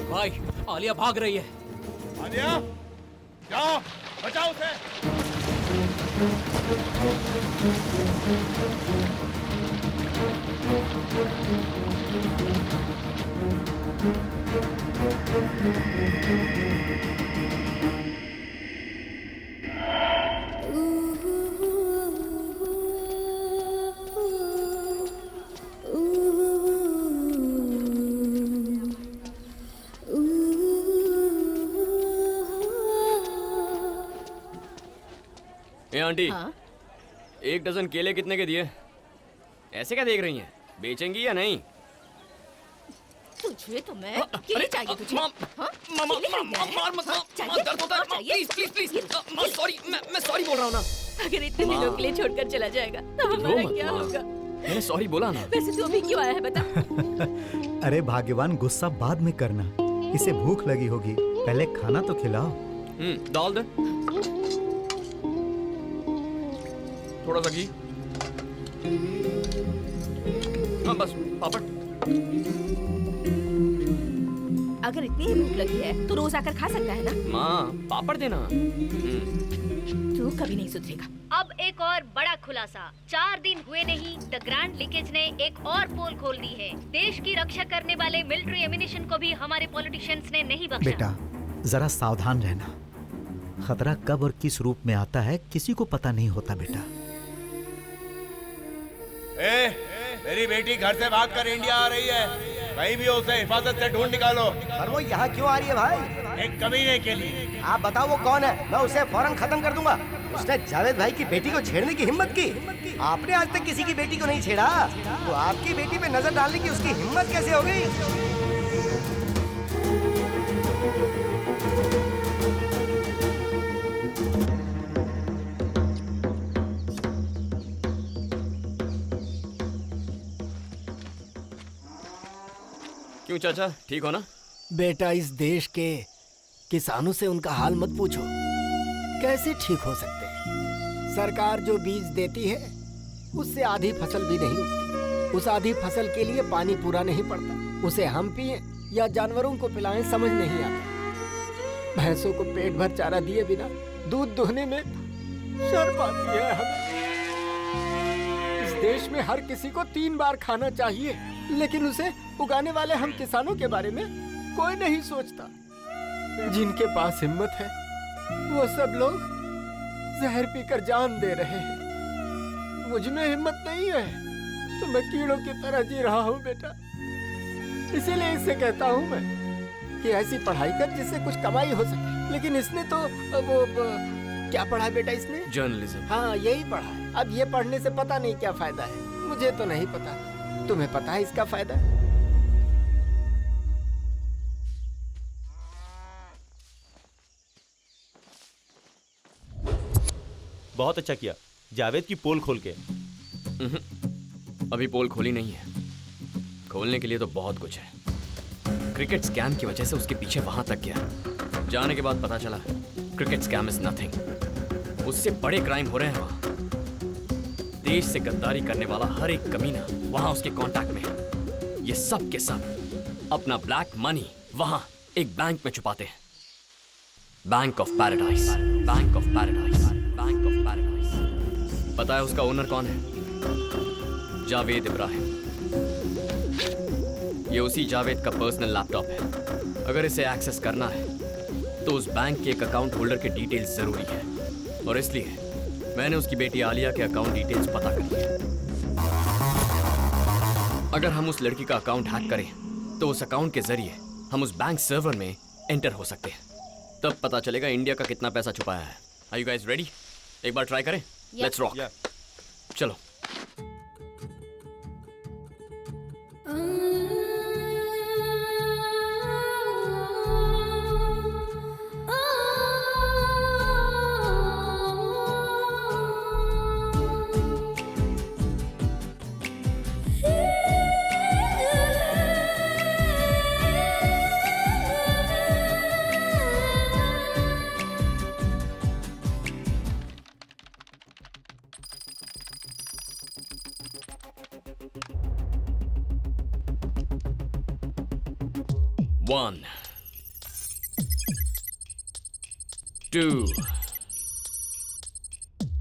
भाई, आलिया भाग रही है। आलिया, जाओ, बचाओ उसे। आंटी, हाँ? 1 डजन केले कितने के दिए? ऐसे क्या देख रही हैं? बेचेंगी या नहीं? तुझे तो मैं केले चाहिए तुझे? मैं सॉरी बोल रहा हूँ ना। अगर इतने दिनों के लिए छोड़कर चला जाएगा तो हमारा क्या होगा? मैंने सॉरी बोला ना। वैसे तू अभी क्यों आया है बता? अरे भाग्यवान, गुस्सा बाद में करना, इसे भूख लगी होगी, पहले खाना तो खिलाओ। डाल दे थोड़ा सा घी। हाँ बस, पापड़। अगर इतनी ही भूख लगी है तो रोज आकर खा सकता है ना? माँ, पापड़ देना। तू कभी नहीं सुधरेगा। अब एक और बड़ा खुलासा। 4 दिन हुए नहीं, द ग्रैंड लीकेज ने एक और पोल खोल दी है। देश की रक्षा करने वाले मिलिट्री एमिनेशन को भी हमारे पॉलिटिशियंस ने नहीं बख्शा। बेटा, जरा सावधान रहना। खतरा कब और किस रूप में आता है किसी को पता नहीं होता बेटा। मेरी बेटी घर से भागकर इंडिया आ रही है, कहीं भी उसे हिफाजत से ढूंढ निकालो। और वो यहाँ क्यों आ रही है भाई? एक कमीने के लिए। आप बताओ वो कौन है, मैं उसे फौरन खत्म कर दूंगा। उसने जावेद भाई की बेटी को छेड़ने की हिम्मत की। आपने आज तक किसी की बेटी को नहीं छेड़ा, तो आपकी बेटी पे नजर डालने की उसकी हिम्मत कैसे हो गई? क्यों चाचा, ठीक हो ना? बेटा, इस देश के किसानों से उनका हाल मत पूछो, कैसे ठीक हो सकते हैं? सरकार जो बीज देती है उससे आधी फसल भी नहीं उगती। उस आधी फसल के लिए पानी पूरा नहीं पड़ता। उसे हम पिए या जानवरों को पिलाएं समझ नहीं आता। भैंसों को पेट भर चारा दिए बिना दूध दुहने में शर्म आती है हमें। इस देश में हर किसी को 3 बार खाना चाहिए, लेकिन उसे उगाने वाले हम किसानों के बारे में कोई नहीं सोचता। जिनके पास हिम्मत है वो सब लोग जहर पीकर जान दे रहे हैं। मुझ में हिम्मत नहीं है तो मैं कीड़ों की तरह जी रहा हूँ बेटा। इसीलिए इससे कहता हूँ मैं कि ऐसी पढ़ाई कर जिससे कुछ कमाई हो सके। लेकिन इसने तो वो क्या पढ़ा है बेटा इसने? जर्नलिज्म। हाँ, यही पढ़ा है। अब ये पढ़ने से पता नहीं क्या फायदा है। मुझे तो नहीं पता, तुम्हें पता है इसका फायदा? बहुत अच्छा किया जावेद की पोल खोल के। अभी पोल खोली नहीं है, खोलने के लिए तो बहुत कुछ है। क्रिकेट स्कैम की वजह से उसके पीछे वहां तक गया। जाने के बाद पता चला क्रिकेट स्कैम इज नथिंग। उससे बड़े क्राइम हो रहे हैं वहां। देश से गद्दारी करने वाला हर एक कमीना वहां उसके कांटेक्ट में है। ये सब के सब अपना ब्लैक मनी वहां एक बैंक में छुपाते हैं। Bank of paradise, bank of paradise, bank of paradise. पता है उसका ओनर कौन है? जावेद इब्राहिम। ये उसी जावेद का पर्सनल लैपटॉप है। अगर इसे एक्सेस करना है तो उस बैंक के एक अकाउंट होल्डर के डिटेल्स जरूरी है, और इसलिए मैंने उसकी बेटी आलिया के अकाउंट डिटेल्स पता कर लिए। अगर हम उस लड़की का अकाउंट हैक करें तो उस अकाउंट के जरिए हम उस बैंक सर्वर में एंटर हो सकते हैं। तब पता चलेगा इंडिया का कितना पैसा छुपाया है। Are you guys ready? एक बार ट्राई करें। Let's rock. चलो। One, 2,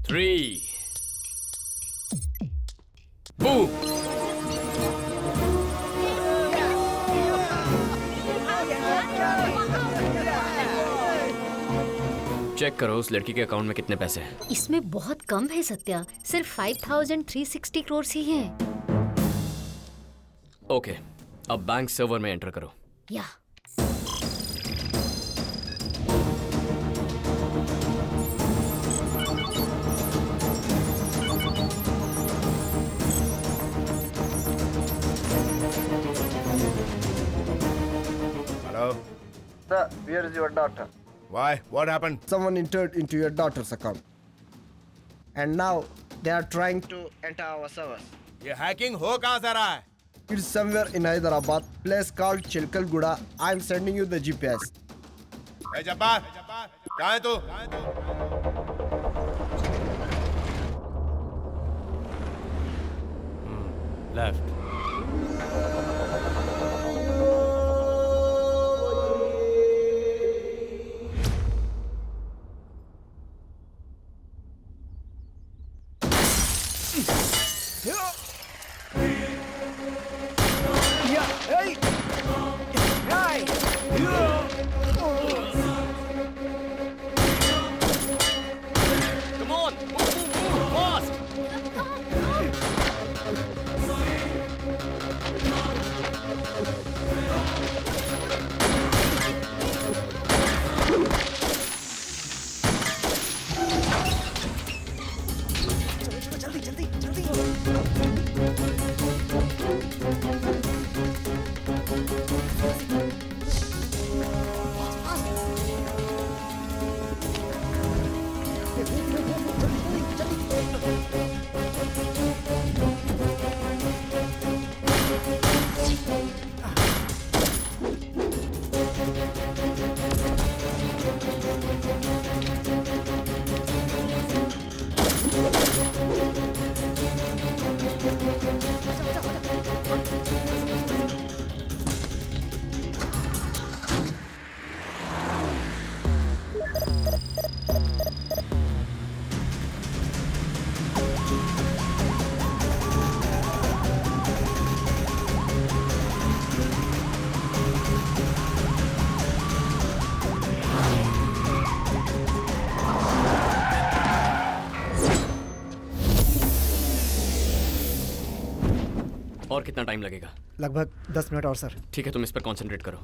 3, boom! चेक करो उस लड़की के अकाउंट में कितने पैसे हैं। इसमें बहुत कम है सत्या, सिर्फ 5360 करोड़ ही हैं। ओके, अब बैंक सर्वर में एंटर करो। या Hello? Sir, where is your daughter? Why? What happened? Someone entered into your daughter's account. And now they are trying to enter our servers. ये हैकिंग हो कहाँ से रहा है? It's somewhere in Hyderabad, place called Chilkalguda. I'm sending you the GPS. Hey Jabbar, कहाँ है तू? लेफ्ट। और कितना टाइम लगेगा? लगभग 10 मिनट और सर। ठीक है, तुम इस पर कंसंट्रेट करो।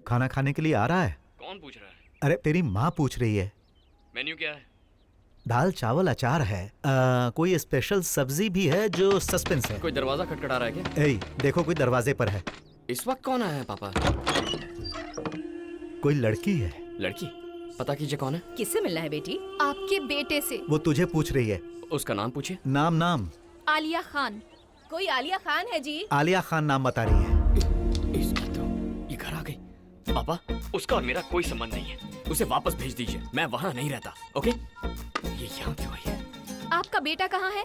खाना खाने के लिए आ रहा है? कौन पूछ रहा है? अरे तेरी माँ पूछ रही है। मेन्यू क्या है? दाल चावल अचार है। कोई स्पेशल सब्जी भी है जो सस्पेंस है। कोई दरवाजा खटखटा रहा है क्या? ए, देखो कोई दरवाजे पर है। इस वक्त कौन आया है पापा? कोई लड़की है। लड़की? पता कीजिए कौन है। किससे मिलना है बेटी? आपके बेटे से। वो तुझे पूछ रही है। उसका नाम पूछे। नाम आलिया खान। कोई आलिया खान है जी? आलिया खान नाम बता रही है। इसकी तो ये घर आ गई। पापा, उसका और मेरा कोई संबंध नहीं है। उसे वापस भेज दीजिए, मैं वहाँ नहीं रहता। ओके? ये यहाँ क्यों आई है? आपका बेटा कहाँ है?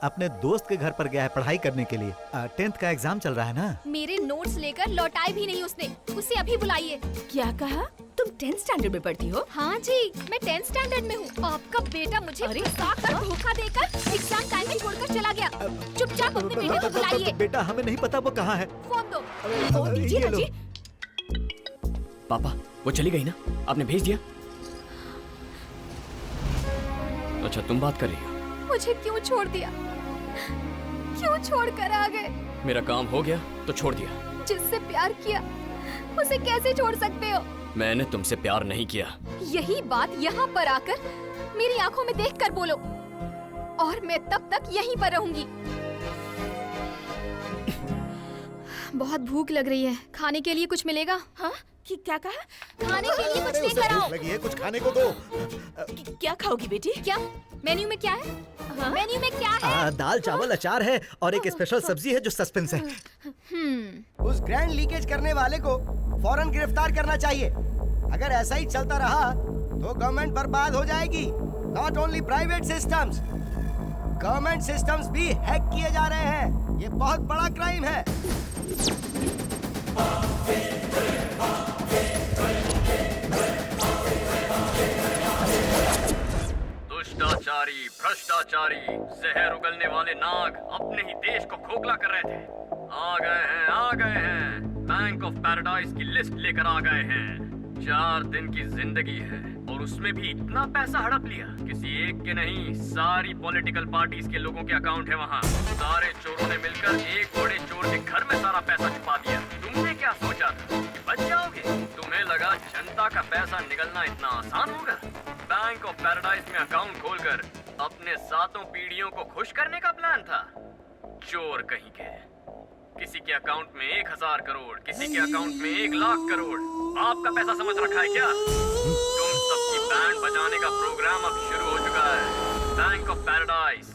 अपने दोस्त के घर पर गया है पढ़ाई करने के लिए। 10th का एग्जाम चल रहा है ना। मेरे नोट्स लेकर लौटाए भी नहीं उसने। उसे अभी बुलाइए। क्या कहा? तुम 10th स्टैंडर्ड में पढ़ती हो? हाँ जी, मैं 10th स्टैंडर्ड में हूँ। आपका बेटा मुझे धोखा देकर एग्जाम टाइम में छोड़कर चला गया। चुपचाप अपने बेटे को बुलाइए। बेटा हमें नहीं पता वो कहाँ है। फोन दो। फोन दीजिए ना जी। पापा, वो चली गई ना? आपने भेज दिया? अच्छा, तुम बात कर रही हो। मुझे क्यों छोड़ दिया? क्यों छोड़ कर आ गए? मेरा काम हो गया तो छोड़ दिया। जिससे प्यार किया उसे कैसे छोड़ सकते हो? मैंने तुमसे प्यार नहीं किया। यही बात यहाँ पर आकर मेरी आंखों में देखकर बोलो, और मैं तब तक यहीं पर रहूंगी। बहुत भूख लग रही है, खाने के लिए कुछ मिलेगा? हाँ? कि क्या कहा? खाने के लिए कुछ लेकर आओ। लगी है, कुछ खाने को दो। क्या खाओगी बेटी? क्या मेन्यू में क्या है? हाँ? मेन्यू में क्या है? दाल चावल अचार है और एक स्पेशल सब्जी है जो सस्पेंस है। उस ग्रैंड लीकेज करने वाले को फौरन गिरफ्तार करना चाहिए। अगर ऐसा ही चलता रहा तो गवर्नमेंट बर्बाद हो जाएगी। Not only private systems, government systems भी हैक किए जा रहे हैं। ये बहुत बड़ा क्राइम है। दुष्टाचारी, भ्रष्टाचारी, जहर उगलने वाले नाग अपने ही देश को खोखला कर रहे थे। आ गए हैं। बैंक ऑफ पैराडाइज की लिस्ट लेकर आ गए हैं। 4 दिन की जिंदगी है और उसमें भी इतना पैसा हड़प लिया। किसी एक के नहीं, सारी पॉलिटिकल पार्टीज के लोगों के अकाउंट है वहाँ। सारे चोरों ने मिलकर एक बड़े चोर के घर में सारा पैसा छुपा दिया। तुमने क्या सोचा था कि बच जाओगे? तुम्हें लगा जनता का पैसा निकलना इतना आसान होगा? बैंक ऑफ पैराडाइज में अकाउंट खोलकर अपने 7 पीढ़ियों को खुश करने का प्लान था। चोर कहीं के। किसी के अकाउंट में 1000 करोड़, किसी के अकाउंट में 1 लाख करोड़। आपका पैसा समझ रखा है क्या? तुम सबकी स्कैम अब शुरू हो चुका है। Bank of Paradise,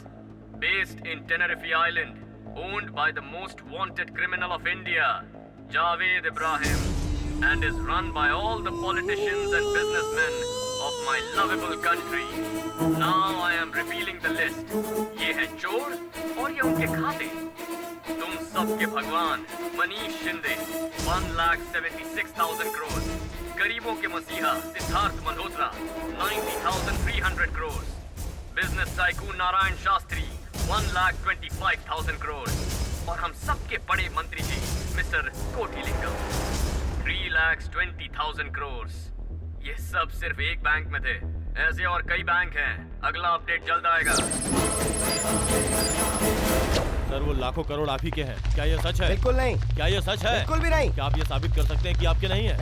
based in Tenerife island, owned by the most wanted criminal of India, Javed Ibrahim, and is run by all the politicians and businessmen of my lovable country. Now I am revealing the list. ये है चोर और ये उनके खाते। तुम सबके भगवान मनीष शिंदे 1,76,000 करोड़, गरीबों के मसीहा सिद्धार्थ मल्होत्रा 90,300 करोड़, बिजनेस टाइकून नारायण शास्त्री 1,25,000 करोड़ और हम सबके बड़े मंत्री जी मिस्टर कोटिलिंगम 3,20,000 करोड़। ये सब सिर्फ एक बैंक में थे, ऐसे और कई बैंक हैं। अगला अपडेट जल्द आएगा। सर वो लाखों करोड़ आप ही के हैं, क्या ये सच है? बिल्कुल नहीं। क्या ये सच है? बिल्कुल भी नहीं। क्या आप ये साबित कर सकते हैं कि आपके नहीं है?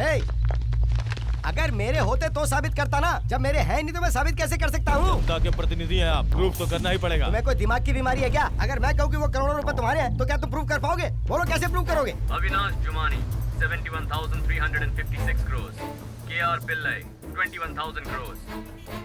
अगर मेरे होते तो साबित करता ना, जब मेरे हैं नहीं तो मैं साबित कैसे कर सकता हूँ? जनता के प्रतिनिधि हैं आप, प्रूफ तो करना ही पड़ेगा। तुम्हें कोई दिमाग की बीमारी है क्या? अगर मैं कहूँ कि वो करोड़ों रुपए तुम्हारे हैं तो क्या तुम प्रूव कर पाओगे? बोलो कैसे प्रूव करोगे? Avinash Jumani 71,356 crore, KR Pillai 21,000 crores,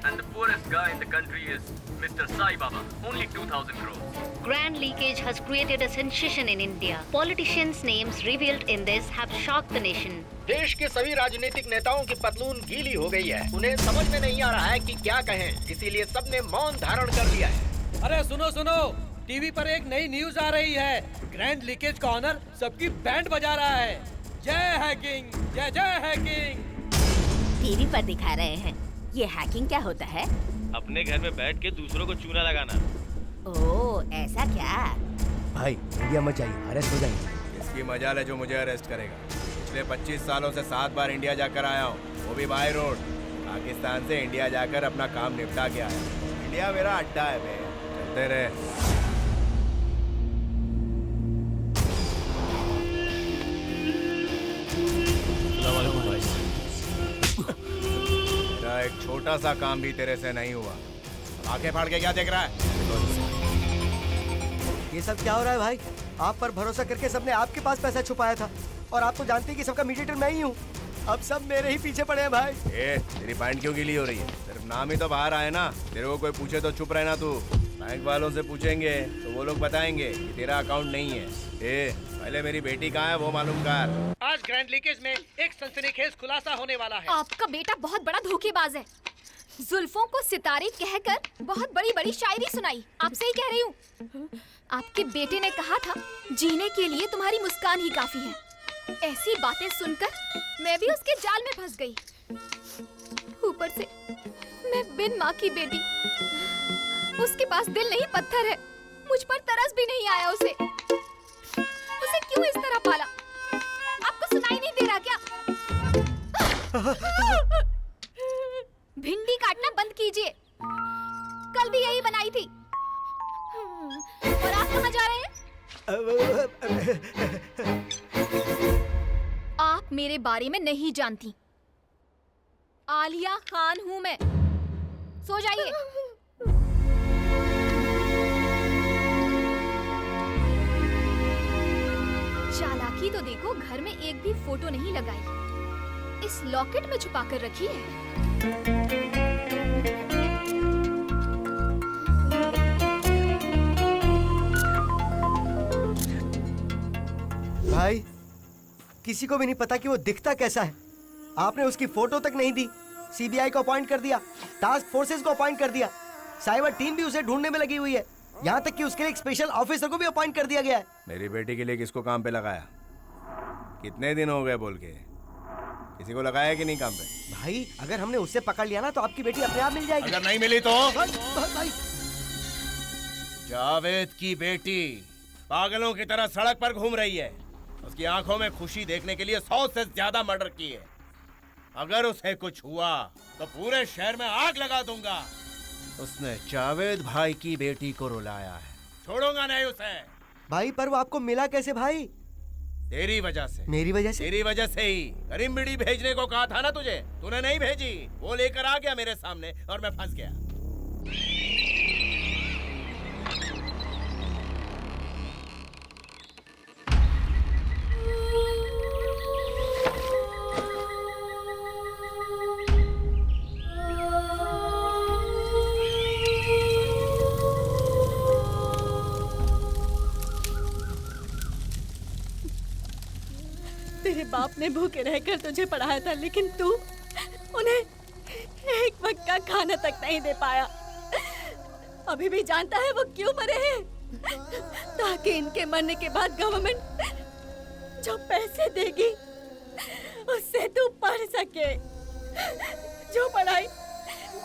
and the poorest guy in the country is Mr. Sai Baba, only 2,000 crores. Grand leakage has created a sensation in India. Politicians' names revealed in this have shocked the nation. देश के सभी राजनीतिक नेताओं की पतलून गीली हो गई है। उन्हें समझ में नहीं आ रहा है कि क्या कहें, इसीलिए सबने मौन धारण कर लिया है। अरे सुनो सुनो, टीवी पर एक नई न्यूज आ रही है। ग्रैंड लीकेज का ऑनर सबकी बैंड बजा रहा है। जय हैकिंग, जय जय हैकिंग। टीवी पर दिखा रहे हैं। ये हैकिंग क्या होता है? अपने घर में बैठ के दूसरों को चूना लगाना। ओह, ऐसा क्या? भाई इंडिया मत जाइए, अरेस्ट हो जाएंगे। इसकी मजाल है जो मुझे अरेस्ट करेगा। पिछले 25 सालों से 7 बार इंडिया जाकर आया हूँ, वो भी बाय रोड। पाकिस्तान से इंडिया जाकर अपना काम निपटा के आया। इंडिया मेरा अड्डा है बे, चलते रहे। मेरा एक छोटा सा काम भी तेरे से नहीं हुआ। आंखें फाड़ के क्या देख रहा है? ये सब क्या हो रहा है भाई? आप पर भरोसा करके सबने आपके पास पैसा छुपाया था और आप तो जानते हैं कि सबका मीडिएटर मैं ही हूँ। अब सब मेरे ही पीछे पड़े हैं भाई। तेरी पैंट क्यों गीली हो रही है? सिर्फ नाम ही तो बाहर आए ना। तेरे को कोई पूछे तो चुप रहना तू। बैंक वालों से पूछेंगे तो वो लोग बताएंगे कि तेरा अकाउंट नहीं है। पहले मेरी बेटी कहाँ है वो मालूम कर। आज ग्रैंड लीकेज में एक सनसनीखेज खुलासा होने वाला है। आपका बेटा बहुत बड़ा धोखेबाज है। जुल्फों को सितारे कहकर बहुत बड़ी बड़ी शायरी सुनाई। आपसे ही कह रही हूँ। आपके बेटे ने कहा था जीने के लिए तुम्हारी मुस्कान ही काफी है। ऐसी बातें सुनकर मैं भी उसके जाल में फंस गई। ऊपर से मैं बिन माँ की बेटी। उसके पास दिल नहीं पत्थर है। मुझ पर तरस भी नहीं आया उसे क्यों इस तरह पाला? आपको सुनाई नहीं दे रहा क्या? भिंडी काटना बंद कीजिए। कल भी यही बनाई थी। और आप कहाँ जा रहे हैं? आप मेरे बारे में नहीं जानती। आलिया खान हूँ मैं। सो जाइए। चालाकी तो देखो, घर में एक भी फोटो नहीं लगाई। इस लॉकेट में छुपा कर रखी है। भाई किसी को भी नहीं पता कि वो दिखता कैसा है। आपने उसकी फोटो तक नहीं दी। सीबीआई को अपॉइंट कर दिया, टास्क फोर्सेस को अपॉइंट कर दिया, साइबर टीम भी उसे ढूंढने में लगी हुई है। यहाँ तक कि उसके लिए एक स्पेशल ऑफिसर को भी अपॉइंट कर दिया गया है। मेरी बेटी के लिए किसको काम पे लगाया? कितने दिन हो गए बोल के? किसी को लगाया कि नहीं काम पे? भाई अगर हमने उससे पकड़ लिया ना तो आपकी बेटी अपने आप मिल जाएगी। अगर नहीं मिली तो? भाई जावेद की बेटी पागलों की तरह सड़क पर घूम रही है। उसकी आंखों में खुशी देखने के लिए 100 से ज्यादा मर्डर किए। अगर उसे कुछ हुआ तो पूरे शहर में आग लगा दूंगा। उसने जावेद भाई की बेटी को रुलाया है, छोड़ूंगा नहीं उसे। भाई पर वो आपको मिला कैसे भाई? तेरी वजह से। मेरी वजह से? तेरी वजह से ही। करीम बीड़ी भेजने को कहा था ना तुझे, तूने नहीं भेजी। वो लेकर आ गया मेरे सामने और मैं फंस गया। तेरे बाप ने भूखे रहकर तुझे पढ़ाया था, लेकिन तू उन्हें एक वक्त का खाना तक नहीं दे पाया। अभी भी जानता है वो क्यों मरे हैं? ताकि इनके मरने के बाद गवर्नमेंट जो पैसे देगी उससे तू पढ़ सके। जो पढ़ाई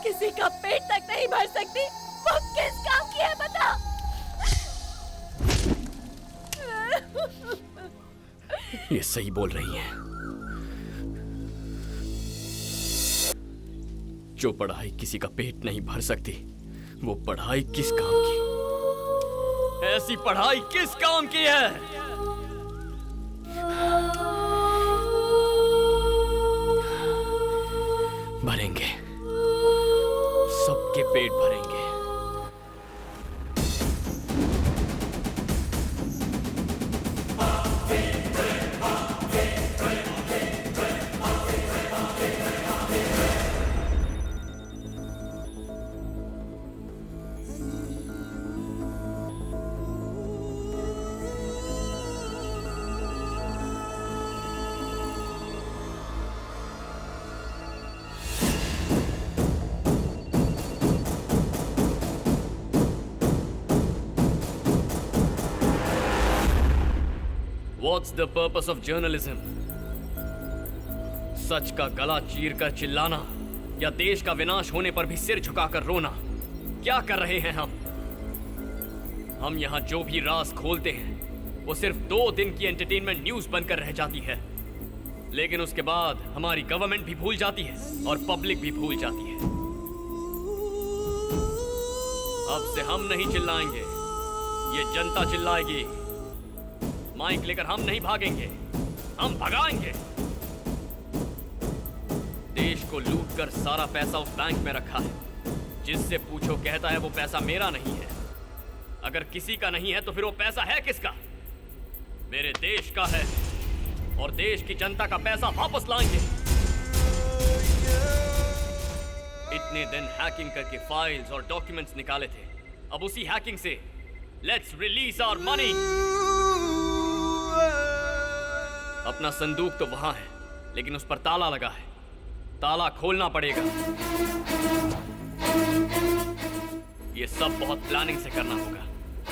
किसी का पेट तक नहीं भर सकती, वो किस काम की है बता? ये सही बोल रही है। जो पढ़ाई किसी का पेट नहीं भर सकती, वो पढ़ाई किस काम की? ऐसी पढ़ाई किस काम की है? भरेंगे, सबके पेट भरेंगे। What's the purpose of journalism? सच का गला चीर कर चिल्लाना या देश का विनाश होने पर भी सिर झुकाकर रोना? क्या कर रहे हैं हम यहाँ जो भी राज खोलते हैं वो सिर्फ 2 दिन की एंटरटेनमेंट न्यूज बनकर रह जाती है, लेकिन उसके बाद हमारी गवर्नमेंट भी भूल जाती है और पब्लिक भी भूल जाती है। अब से हम नहीं चिल्लाएंगे, ये जनता चिल्लाएगी। माइक लेकर हम नहीं भागेंगे, हम भगाएंगे। देश को लूट कर सारा पैसा उस बैंक में रखा है, जिससे पूछो कहता है वो पैसा मेरा नहीं है। अगर किसी का नहीं है तो फिर वो पैसा है किसका? मेरे देश का है, और देश की जनता का पैसा वापस लाएंगे। इतने दिन हैकिंग करके फाइल्स और डॉक्यूमेंट्स निकाले थे, अब उसी हैकिंग से लेट्स रिलीज आवर मनी। अपना संदूक तो वहां है, लेकिन उस पर ताला लगा है। ताला खोलना पड़ेगा। ये सब बहुत प्लानिंग से करना होगा।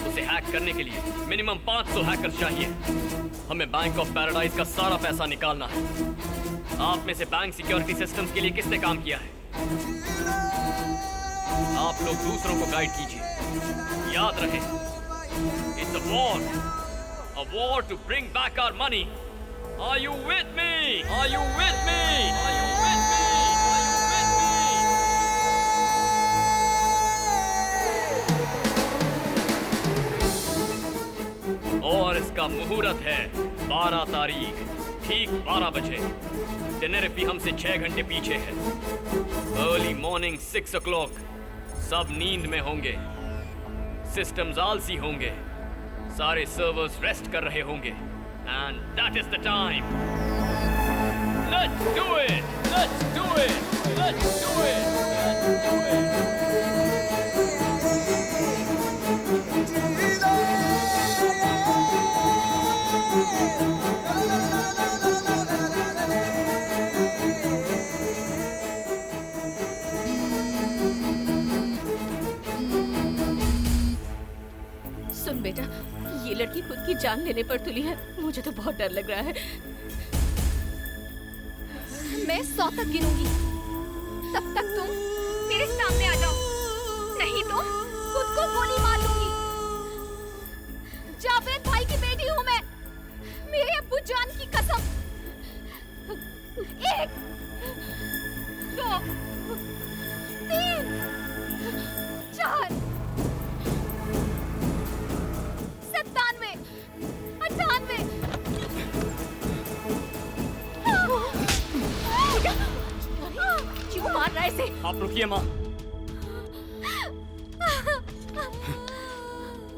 उसे हैक करने के लिए मिनिमम 500 हैकर्स चाहिए। हमें बैंक ऑफ पैराडाइज का सारा पैसा निकालना है। आप में से बैंक सिक्योरिटी सिस्टम्स के लिए किसने काम किया है? आप लोग दूसरों को गाइड कीजिए। याद रहे, it's a war to bring back our money. Are you with me? Are you with me? Are you with me? और इसका मुहूर्त है 12 तारीख, ठीक 12 बजे। टेनेरिफी हमसे 6 घंटे पीछे है। Early morning 6 o'clock। सब नींद में होंगे, सिस्टम्स आलसी होंगे, सारे सर्वर्स रेस्ट कर रहे होंगे। And that is the time. Let's do it. Let's do it. Let's do it. Let's do it. सुन बेटा, ये लड़की खुद की जान लेने पर तुली है। मुझे तो बहुत डर लग रहा है। मैं 100 तक गिनूंगी, तब तक तुम मेरे सामने आ जाओ, नहीं तो खुद को गोली मार लूंगी। जावेद भाई की बेटी हूँ मैं, मेरे अब्बू जान की कसम। 1 2 3 4 97 98। क्यों मार रहा है इसे? आप रुकिए माँ।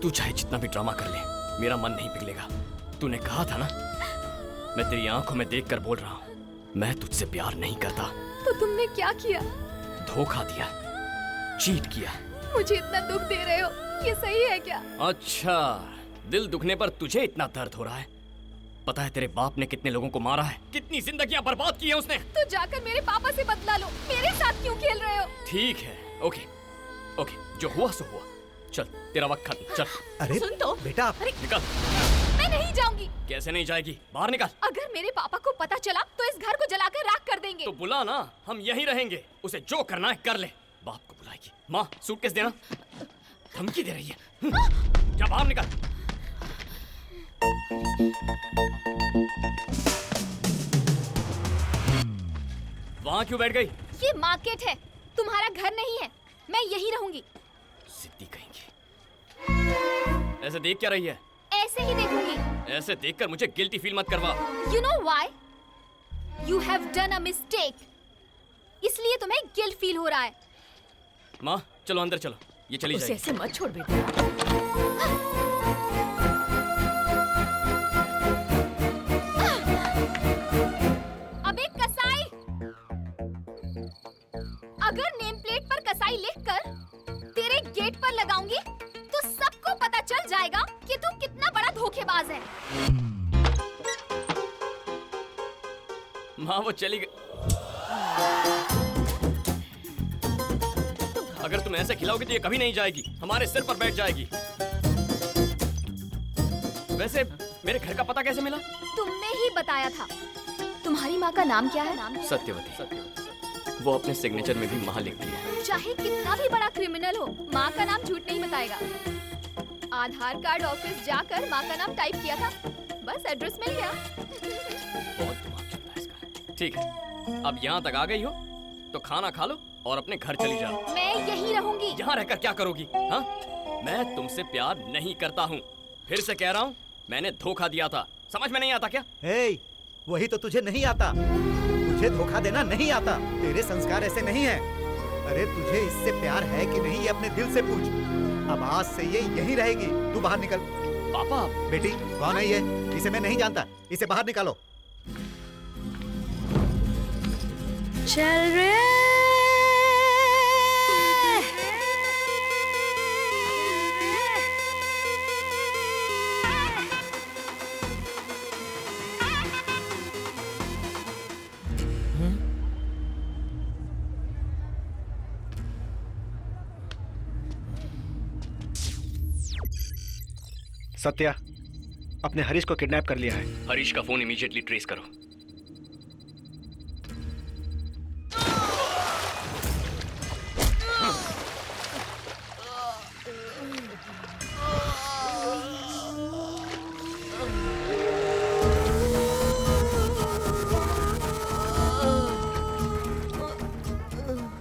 तू चाहे जितना भी ड्रामा कर ले, मेरा मन नहीं पिघलेगा। तूने कहा था ना, मैं तेरी आंखों में देखकर बोल रहा हूँ, मैं तुझसे प्यार नहीं करता। तो तुमने क्या किया? धोखा दिया, चीट किया। मुझे इतना दुख दे रहे हो, ये सही है क्या? अच्छा, दिल दुखने पर तुझे इतना दर्द हो रहा है? पता है तेरे बाप ने कितने लोगों को मारा है, कितनी जिंदगियां बर्बाद की है उसने। तो जाकर मेरे पापा से बदला लो, मेरे साथ क्यों खेल रहे हो? ठीक है, ओके ओके, जो हुआ सो हुआ। चल तेरा वक्त खत्म, चल। अरे सुन तो बेटा, निकल। मैं नहीं जाऊंगी। कैसे नहीं जाएगी? बाहर निकल। अगर मेरे पापा को पता चला तो इस घर को जलाकर राख कर देंगे। तो बुला ना, हम यहीं रहेंगे। उसे जो करना है कर ले। बाप को बुलाएगी। माँ सूटकेस देना। धमकी दे रही है। जा बाहर निकल। वहाँ क्यों बैठ गई? ये मार्केट है, तुम्हारा घर नहीं है। मैं यहीं रहूंगी। सिद्धि कहेंगी। ऐसे देख क्या रही है? ऐसे ही देखूंगी। ऐसे देखकर मुझे गिल्टी फील मत करवा। You know why? You have done a mistake. इसलिए तुम्हें गिल्ट फील हो रहा है। माँ चलो अंदर चलो, ये चली उसे जाएगी। ऐसे मत छोड़ बेटा। अबे कसाई! अगर नेम प्लेट पर कसाई लिखकर तेरे गेट पर लगाऊंगी तो सबको पता चल जाएगा कि तू कितना बड़ा धोखेबाज है। माँ वो चली गई। अगर तुम ऐसे खिलाओगे तो ये कभी नहीं जाएगी, हमारे सिर पर बैठ जाएगी। वैसे मेरे घर का पता कैसे मिला? तुमने ही बताया था। तुम्हारी माँ का नाम क्या है? सत्यवती। वो अपने सिग्नेचर में भी माँ लिखती है। चाहे कितना भी बड़ा क्रिमिनल हो, माँ का नाम झूठ नहीं बताएगा। आधार कार्ड ऑफिस जाकर माँ का नाम टाइप किया था, बस एड्रेस मिल गया। बहुत दिमाग चलता है इसका। ठीक है, अब यहाँ तक आ गई हो तो खाना खा लो और अपने घर चली जाओ। मैं यहीं रहूंगी। यहाँ रहकर क्या करोगी? हाँ, मैं तुमसे प्यार नहीं करता हूँ। फिर से कह रहा हूँ, मैंने धोखा दिया था। समझ में नहीं आता क्या? हे, वही तो तुझे नहीं आता। तुझे धोखा देना नहीं आता। तेरे संस्कार ऐसे नहीं हैं। अरे तुझे इससे प्यार है कि नहीं, ये अपने दिल से पूछ। अब आज से ये यहीं रहेगी। तू बाहर निकल। पापा। बेटी कौन है ये? इसे मैं नहीं जानता। इसे बाहर निकालो। चल रे। सत्या, अपने हरीश को किडनैप कर लिया है। हरीश का फोन इमीडिएटली ट्रेस करो।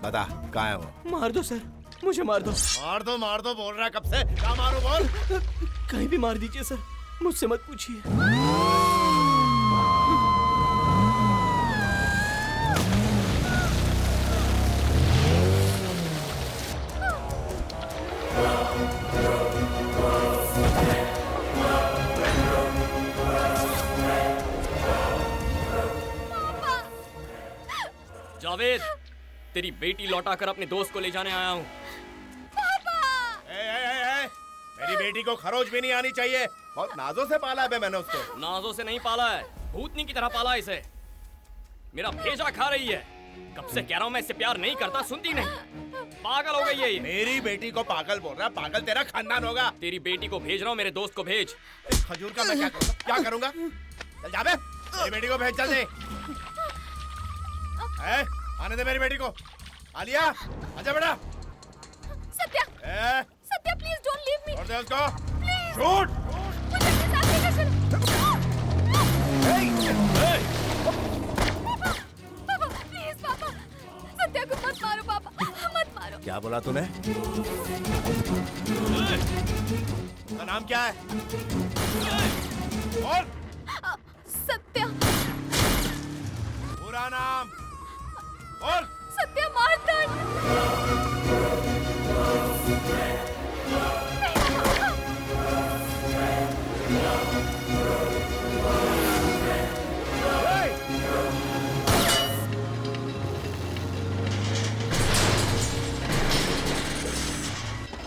बता कहाँ है वो? मार दो सर, मुझे मार दो। मार दो बोल रहा है कब से? क्या मारो बोल? कहीं भी मार दीजिए सर, मुझसे मत पूछिए। जावेद, तेरी बेटी लौटाकर अपने दोस्त को ले जाने आया हूँ। मेरी बेटी को खरोच भी नहीं आनी चाहिए। बहुत नाजों से पाला है मैंने उसको। नाजों से नहीं पाला है, भूतनी की तरह पाला है इसे। मेरा भेजा खा रही है। कब से कह रहा हूँ मैं इससे प्यार नहीं करता, सुनती नहीं। पागल हो गई है ये। मेरी बेटी को पागल बोल रहा है? पागल तेरा खानदान होगा। तेरी बेटी को भेज रहा हूँ, मेरे दोस्त को भेज। खजूर का मैं क्या करूँगा? क्या करूँगा? चल जा बे, मेरी बेटी को भेज जल्दी। आने दे मेरी बेटी को। आलिया, आजा बेटा। Satya, Satya please don't leave me. छोड़ दे उसको। शूट। मुझे अपने साथ लेकर चलो। पापा, प्लीज पापा, सत्या को मत मारो पापा, मत मारो। क्या बोला तूने? उसका नाम क्या है? बोल। सत्या। पूरा नाम बोल। सत्या मार्तंड।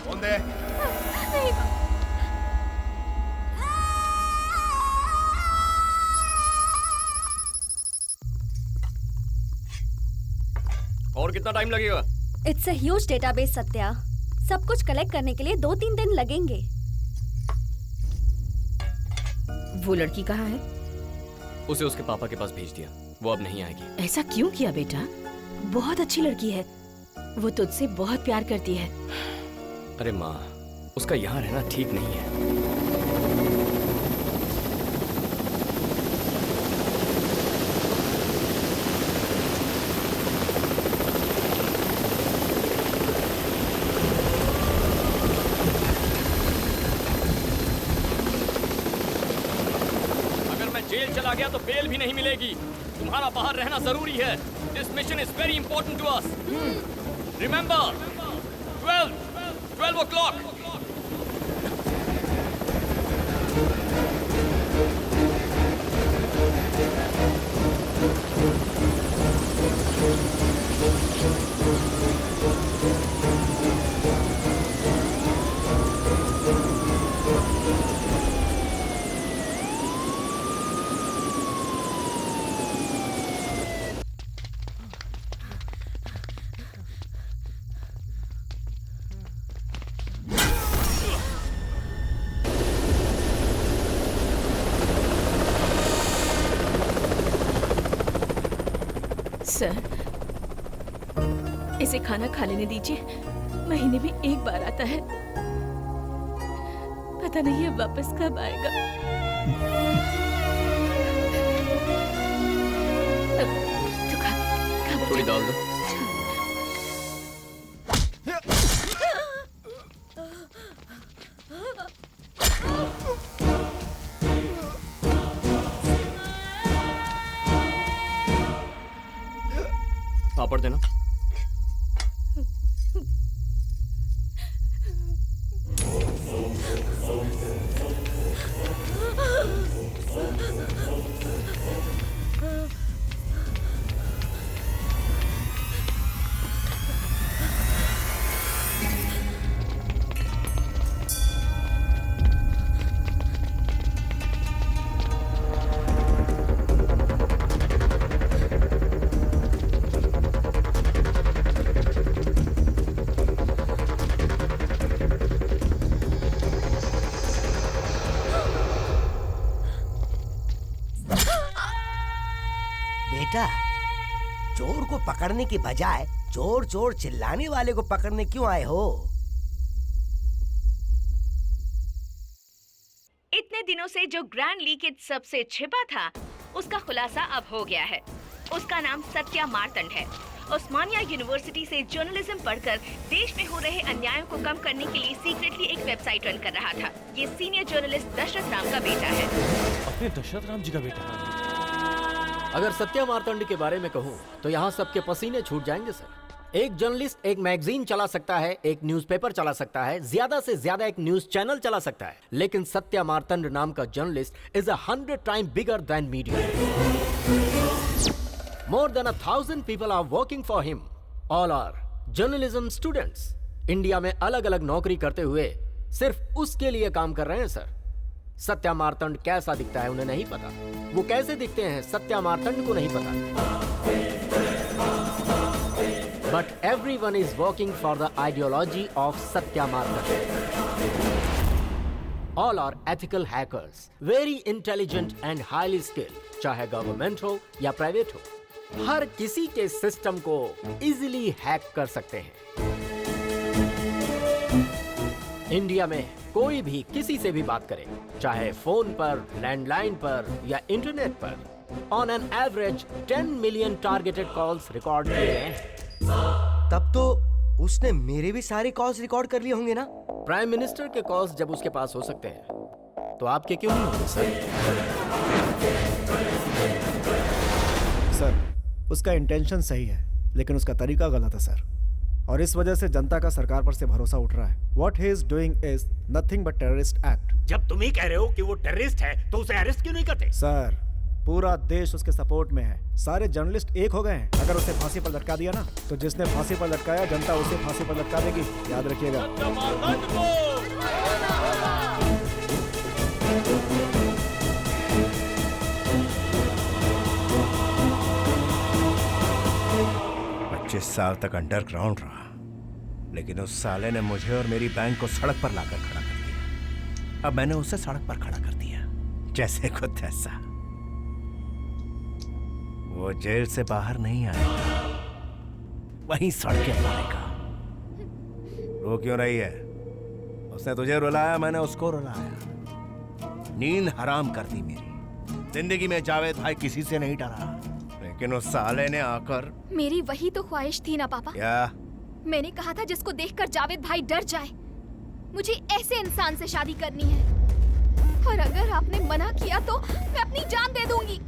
कौन दे? कितना टाइम लगेगा? It's a huge database Satya. सब कुछ कलेक्ट करने के लिए 2-3 दिन लगेंगे। वो लड़की कहाँ है? उसे उसके पापा के पास भेज दिया, वो अब नहीं आएगी। ऐसा क्यों किया बेटा? बहुत अच्छी लड़की है, वो तुझसे बहुत प्यार करती है। अरे माँ, उसका यहाँ रहना ठीक नहीं है। जेल चला गया तो बेल भी नहीं मिलेगी। तुम्हारा बाहर रहना जरूरी है। This mission is very important to us. Remember 12 o'clock। Sir, इसे खाना खा लेने दीजिए। महीने में एक बार आता है, पता नहीं है वापस कब आएगा। तो खा थोड़ी दाल दो। पापड़ देना। चोर को पकड़ने की बजाय चोर चोर चिल्लाने वाले को पकड़ने क्यों आए हो? इतने दिनों से जो ग्रैंड लीकेज सबसे छिपा था, उसका खुलासा अब हो गया है। उसका नाम सत्या मार्तंड है। उस्मानिया यूनिवर्सिटी से जर्नलिज्म पढ़कर देश में हो रहे अन्यायों को कम करने के लिए सीक्रेटली एक वेबसाइट रन कर रहा था। ये सीनियर जर्नलिस्ट दशरथ राम का बेटा है। अपने दशरथ राम जी का बेटा? अगर सत्या मार्तंड के बारे में कहूँ तो यहाँ सबके पसीने छूट जाएंगे सर। एक जर्नलिस्ट एक मैगजीन चला सकता है, एक न्यूज़पेपर चला सकता है, ज्यादा से ज्यादा एक न्यूज चैनल चला सकता है, लेकिन सत्या मार्तंड नाम का journalist is 100 time bigger than media. More than 1000 people are working for him. All are journalism students. India में अलग अलग नौकरी करते हुए सिर्फ उसके लिए काम कर रहे हैं सर। सत्या मार्तंड कैसा दिखता है उन्हें नहीं पता। वो कैसे दिखते हैं सत्या मार्तंड को नहीं पता। But everyone is working for the ideology of Satya Martand. All are ethical hackers, very intelligent and highly skilled, चाहे गवर्नमेंट हो या प्राइवेट हो। हर किसी के सिस्टम को इजीली हैक कर सकते हैं। इंडिया में कोई भी किसी से भी बात करे, चाहे फोन पर, लैंडलाइन पर या इंटरनेट पर, on an average 10 million targeted calls record किए हैं। तब तो उसने मेरे भी सारे कॉल्स रिकॉर्ड कर लिए होंगे ना? प्राइम मिनिस्टर के कॉल्स जब उसके पास हो सकते हैं तो आपके क्यों नहीं होंगे सर? सर, उसका इंटेंशन सही है लेकिन उसका तरीका गलत है सर, और इस वजह से जनता का सरकार पर से भरोसा उठ रहा है। What he is doing is nothing but terrorist act। जब तुम ही कह रहे हो कि वो टेररिस्ट है तो उसे अरेस्ट क्यों नहीं करते? सर, पूरा देश उसके सपोर्ट में है। सारे जर्नलिस्ट एक हो गए हैं। अगर उसे फांसी पर लटका दिया ना तो जिसने फांसी पर लटकाया जनता उसे फांसी पर लटका देगी, याद रखिएगा। 25 साल तक अंडरग्राउंड रहा, लेकिन उस साले ने मुझे और मेरी बैंक को सड़क पर लाकर खड़ा कर दिया। अब मैंने उसे सड़क पर खड़ा कर दिया, जैसे को तैसा। वो जेल से बाहर नहीं आएगा, वहीं सड़कें मारेगा। रो क्यों रही है? उसने तुझे रुलाया, मैंने उसको रुलाया। नींद हराम कर दी मेरी। जिंदगी में जावेद भाई किसी से नहीं डरा, लेकिन उस साले ने आकर। मेरी वही तो ख्वाहिश थी ना पापा। क्या? मैंने कहा था जिसको देखकर जावेद भाई डर जाए। मुझे ऐसे इंसान से शादी करनी है, और अगर आपने मना किया तो मैं अपनी जान दे दूंगी।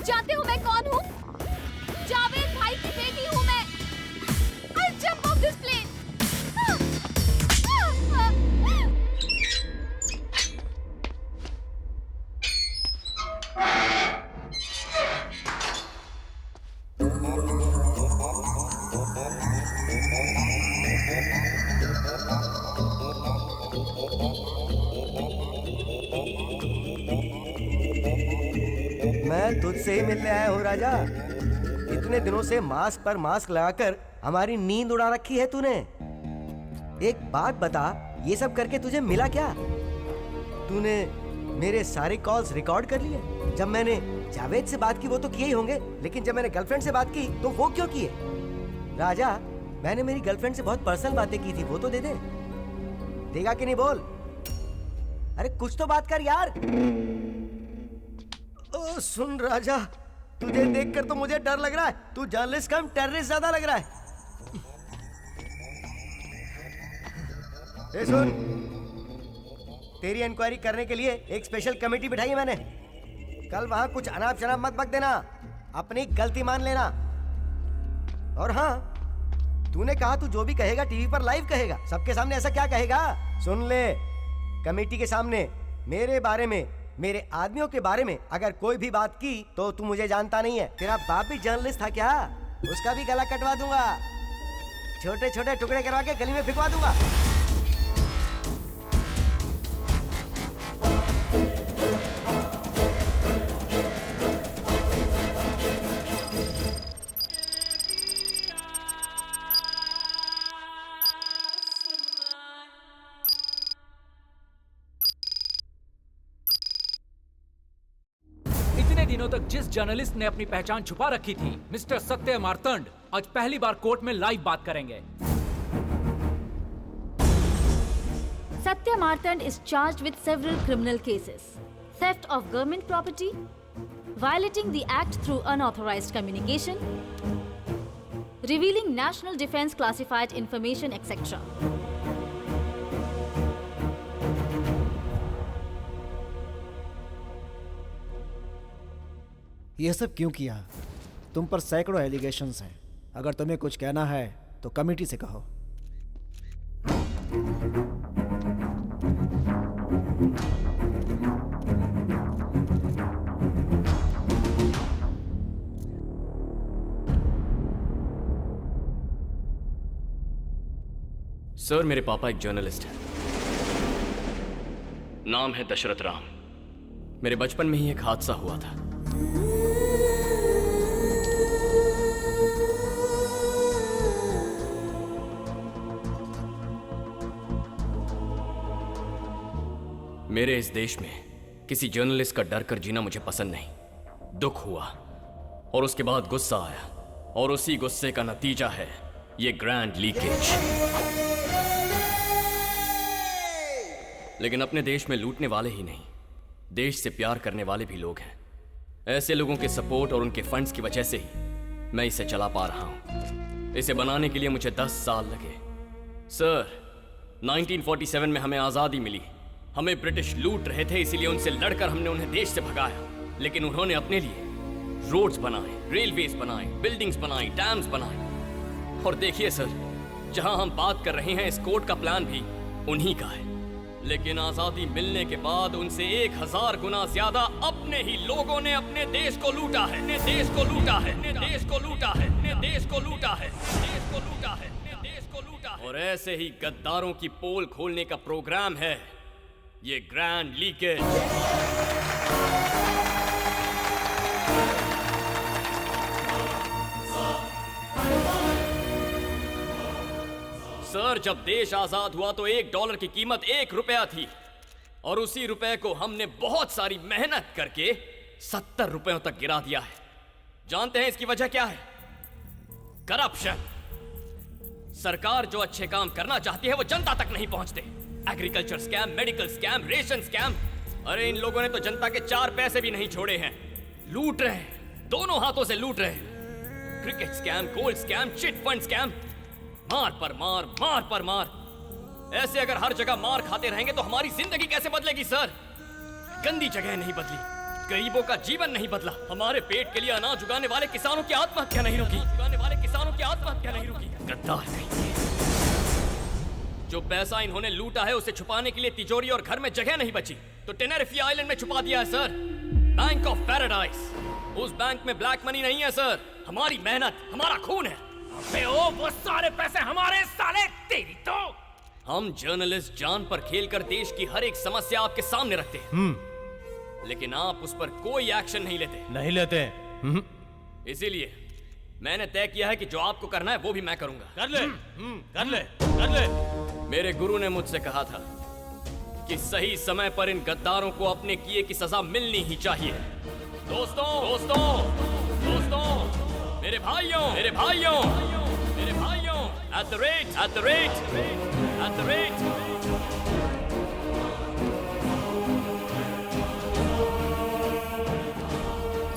जानते हो मैं कौन हूँ? जावेद भाई की बेटी हूँ मैं। I'll jump off this plane. मैं तुझसे ही मिलने आया हूँ राजा। इतने दिनों से मास्क पर मास्क लगाकर हमारी नींद उड़ा रखी है तूने। एक बात बता, ये सब करके तुझे मिला क्या? तूने मेरे सारे कॉल्स रिकॉर्ड कर लिए। जब मैंने जावेद से बात की वो तो किए ही होंगे, लेकिन जब मैंने गर्लफ्रेंड से बात की तो वो क्यों किए? राजा, मैंने मेरी गर्लफ्रेंड से बहुत पर्सनल बातें की थी, वो तो दे दे। देगा कि नहीं बोल? अरे कुछ तो बात कर यार। ओ सुन राजा, तुझे देखकर तो मुझे डर लग रहा है। तू जर्नलिस्ट कम टेररिस्ट ज्यादा लग रहा है। ए सुन, तेरी इंक्वायरी करने के लिए एक स्पेशल कमेटी बिठाई है मैंने। कल वहां कुछ अनाप शनाप मत बक देना, अपनी गलती मान लेना। और हाँ, तूने कहा तू जो भी कहेगा टीवी पर लाइव कहेगा, सबके सामने। ऐसा क्या कहेगा? सुन ले, कमेटी के सामने मेरे बारे में, मेरे आदमियों के बारे में अगर कोई भी बात की तो तू मुझे जानता नहीं है। तेरा बाप भी जर्नलिस्ट था क्या? उसका भी गला कटवा दूंगा, छोटे छोटे टुकड़े करवा के गली में फिकवा दूंगा। दिनों तक जिस जर्नलिस्ट ने अपनी पहचान छुपा रखी थी, मिस्टर सत्य मार्तंड, आज पहली बार कोर्ट में लाइव बात करेंगे। Satya Martand is charged with several criminal cases: theft of government property, violating the act through unauthorized communication, revealing national defense classified information, etc. ये सब क्यों किया? तुम पर सैकड़ों एलिगेशंस हैं। अगर तुम्हें कुछ कहना है तो कमेटी से कहो। सर, मेरे पापा एक जर्नलिस्ट हैं। नाम है दशरथ राम। मेरे बचपन में ही एक हादसा हुआ था। मेरे इस देश में किसी जर्नलिस्ट का डर कर जीना मुझे पसंद नहीं। दुख हुआ और उसके बाद गुस्सा आया, और उसी गुस्से का नतीजा है ये ग्रैंड लीकेज। लेकिन अपने देश में लूटने वाले ही नहीं, देश से प्यार करने वाले भी लोग हैं। ऐसे लोगों के सपोर्ट और उनके फंड्स की वजह से ही मैं इसे चला पा रहा हूं। इसे बनाने के लिए मुझे 10 साल लगे। सर, 1947 में हमें आज़ादी मिली। हमें ब्रिटिश लूट रहे थे, इसीलिए उनसे लड़कर हमने उन्हें देश से भगाया। लेकिन उन्होंने अपने लिए रोड्स बनाए, रेलवेज बनाए, बिल्डिंग्स बनाई, डैम्स बनाए। और देखिए सर, जहां हम बात कर रहे हैं, इस कोर्ट का प्लान भी उन्हीं का है। लेकिन आजादी मिलने के बाद उनसे 1000 गुना ज्यादा अपने ही लोगों ने अपने देश को लूटा है। अपने देश को लूटा है, अपने देश को लूटा है, अपने देश को लूटा है, देश को लूटा है, अपने देश को लूटा है। और ऐसे ही गद्दारों की पोल खोलने का प्रोग्राम है ये ग्रैंड लीकेज। सर, जब देश आजाद हुआ तो $1 की कीमत $1 थी और उसी रुपए को हमने बहुत सारी मेहनत करके 70 रुपयों तक गिरा दिया है। जानते हैं इसकी वजह क्या है? करप्शन। सरकार जो अच्छे काम करना चाहती है वो जनता तक नहीं पहुंचते। Agriculture scam, medical scam, ration scam. अरे इन लोगों ने तो जनता के 4 पैसे भी नहीं छोड़े हैं। लूट रहे हैं, दोनों हाथों से लूट रहे हैं। Cricket scam, gold scam, chit fund scam. मार पर मार, मार पर मार। ऐसे अगर हर जगह मार खाते रहेंगे तो हमारी जिंदगी कैसे बदलेगी सर? गंदी जगह नहीं बदली, गरीबों का जीवन नहीं बदला, हमारे पेट के लिए अनाज उगाने वाले किसानों की आत्महत्या नहीं रुकी, गद्दार नहीं। जो पैसा इन्होंने लूटा है उसे छुपाने के लिए तिजोरी और घर में जगह नहीं बची, तो टेनेरिफे आइलैंड में छुपा दिया है सर। Bank of paradise. उस बैंक में ब्लैक मनी नहीं है सर, हमारी मेहनत, हमारा खून है। अबे ओ, वो सारे पैसे हमारे, साले तेरी तो। हम जर्नलिस्ट जान पर खेलकर देश की हर एक समस्या आपके सामने रखते हैं, लेकिन आप उस पर कोई एक्शन नहीं लेते। इसीलिए मैंने तय किया है कि जो आपको करना है वो भी मैं करूंगा। कर ले। मेरे गुरु ने मुझसे कहा था कि सही समय पर इन गद्दारों को अपने किए की सजा मिलनी ही चाहिए। दोस्तों, मेरे भाइयों, at the rate,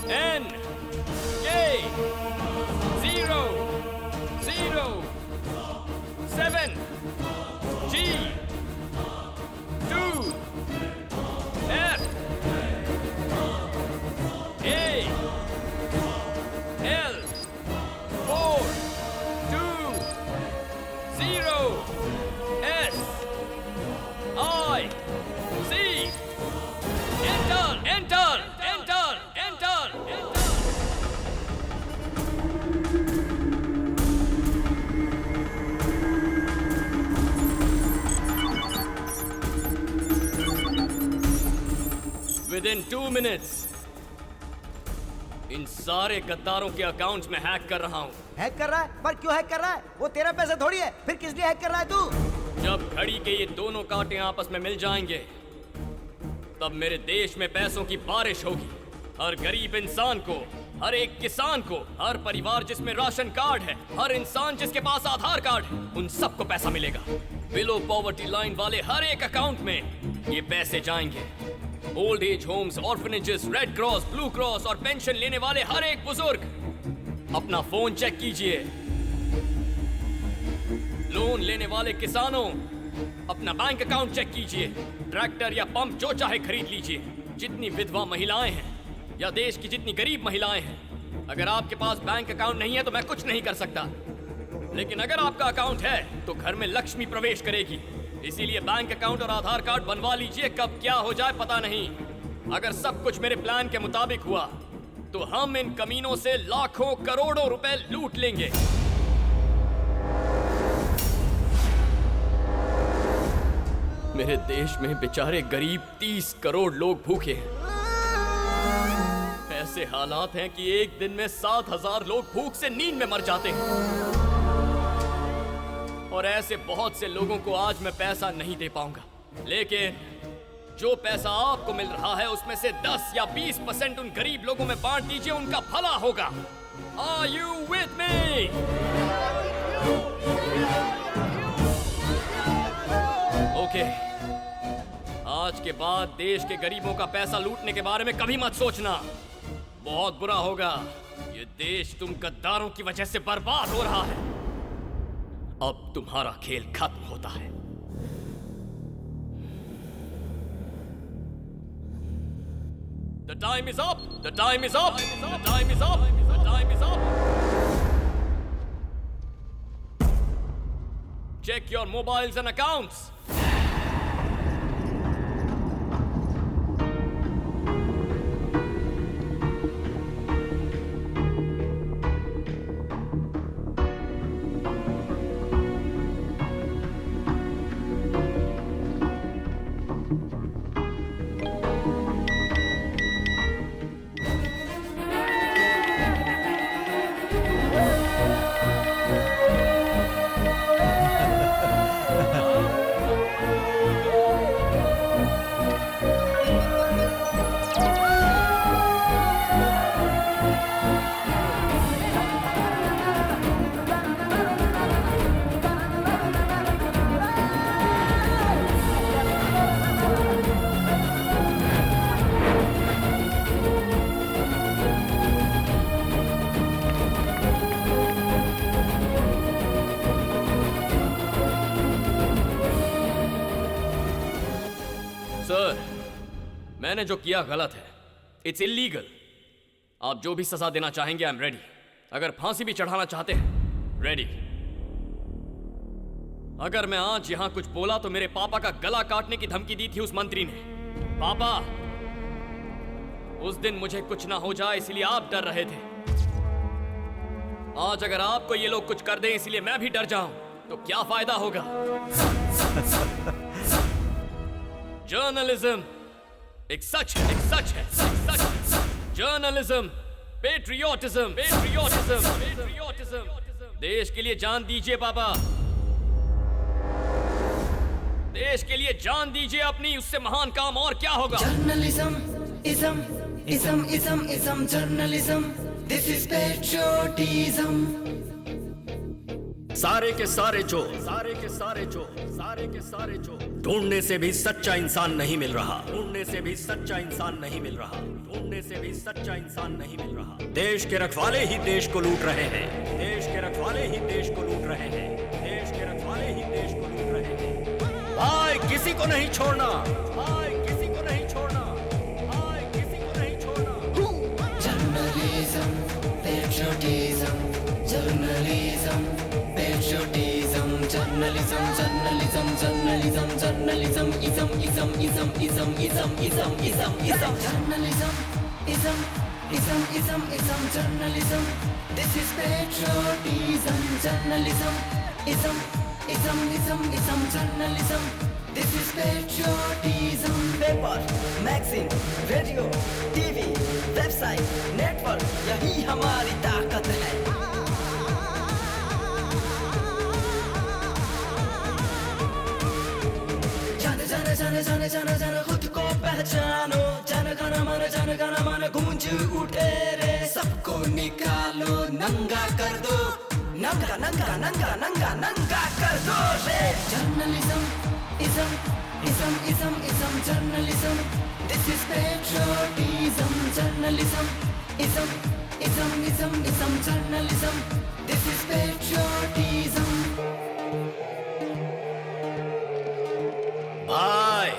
N K 0 0 7 G 2 F A L 4 2 0 S I C Enter. Within 2 minutes, इन सारे गद्दारों के अकाउंट्स में हैक कर रहा हूँ। हैक कर रहा है? पर क्यों हैक कर रहा है? वो तेरा पैसा थोड़ी है, फिर किस लिए हैक कर रहा है तू? जब घड़ी के ये दोनों कांटे आपस में मिल जाएंगे, तब मेरे देश में पैसों की बारिश होगी। हर गरीब इंसान को, हर एक किसान को, हर परिवार जिसमें राशन कार्ड है, हर इंसान जिसके पास आधार कार्ड है, उन सबको पैसा मिलेगा। बिलो पॉवर्टी लाइन वाले हर एक अकाउंट में ये पैसे जाएंगे। Old age homes, orphanages, red cross, blue cross और पेंशन लेने वाले हर एक बुजुर्ग, अपना फोन चेक कीजिए। लोन लेने वाले किसानों, अपना बैंक अकाउंट चेक कीजिए। ट्रैक्टर या पंप जो चाहे खरीद लीजिए। जितनी विधवा महिलाएं हैं या देश की जितनी गरीब महिलाएं हैं, अगर आपके पास बैंक अकाउंट नहीं है तो मैं कुछ नहीं कर सकता, लेकिन अगर आपका अकाउंट है तो घर में लक्ष्मी प्रवेश करेगी। इसीलिए बैंक अकाउंट और आधार कार्ड बनवा लीजिए, कब क्या हो जाए पता नहीं। अगर सब कुछ मेरे प्लान के मुताबिक हुआ तो हम इन कमीनों से लाखों करोड़ों रुपए लूट लेंगे। मेरे देश में बेचारे गरीब 30 करोड़ लोग भूखे हैं। ऐसे हालात हैं कि एक दिन में 7,000 लोग भूख से नींद में मर जाते हैं। और ऐसे बहुत से लोगों को आज मैं पैसा नहीं दे पाऊंगा, लेकिन जो पैसा आपको मिल रहा है उसमें से 10 या 20% उन गरीब लोगों में बांट दीजिए, उनका भला होगा। Are you with me? Okay, आज के बाद देश के गरीबों का पैसा लूटने के बारे में कभी मत सोचना, बहुत बुरा होगा। ये देश तुम गद्दारों की वजह से बर्बाद हो रहा है। अब तुम्हारा खेल खत्म होता है। The time is up. The time is up. The time is up. The time is up. Check your mobiles and accounts. Sir, मैंने जो किया गलत है। It's illegal. आप जो भी सजा देना चाहेंगे, आई एम रेडी। अगर फांसी भी चढ़ाना चाहते हैं, रेडी। अगर मैं आज यहां कुछ बोला तो मेरे पापा का गला काटने की धमकी दी थी उस मंत्री ने। पापा, उस दिन मुझे कुछ ना हो जाए इसलिए आप डर रहे थे। आज अगर आपको ये लोग कुछ कर दें इसलिए मैं भी डर जाऊं तो क्या फायदा होगा? जर्नलिज्म एक सच है, एक सच है, एक सच है। Journalism, patriotism, patriotism, patriotism. देश के लिए जान दीजिए पापा, देश के लिए जान दीजिए अपनी, उससे महान काम और क्या होगा? Journalism, ism, journalism. This is patriotism. सारे के सारे चोर, सारे के सारे चोर, सारे के सारे चोर। ढूंढने से भी सच्चा इंसान नहीं मिल रहा, ढूंढने से भी सच्चा इंसान नहीं मिल रहा, ढूंढने से भी सच्चा इंसान नहीं मिल रहा। देश के रखवाले ही देश को लूट रहे हैं, देश के रखवाले ही देश को लूट रहे हैं, देश के रखवाले ही देश को लूट रहे हैं। भाई किसी को नहीं छोड़ना, भाई किसी को नहीं छोड़ना, भाई किसी को नहीं छोड़ना। Journalism, patriotism, journalism, patriotism, journalism, journalism, journalism, journalism, ism, ism, ism, ism, ism, ism, ism, ism, journalism, ism, ism, ism, ism, journalism. This is patriotism, journalism, ism, ism, ism, ism, journalism. This is patriotism. Paper, magazine, radio, TV, website, network, यही हमारी ताकत है। जाने जाने जाने जाने जाने जाने खुद को पहचानो, जाने गाना माना गूंज उठे रे। सबको निकालो, नंगा कर दो, नंगा नंगा नंगा नंगा नंगा कर दो रे। Journalism, ism, ism, ism, ism, journalism. This is patriotism, journalism. Ism, ism, ism, ism, journalism. This is patriotism. भाई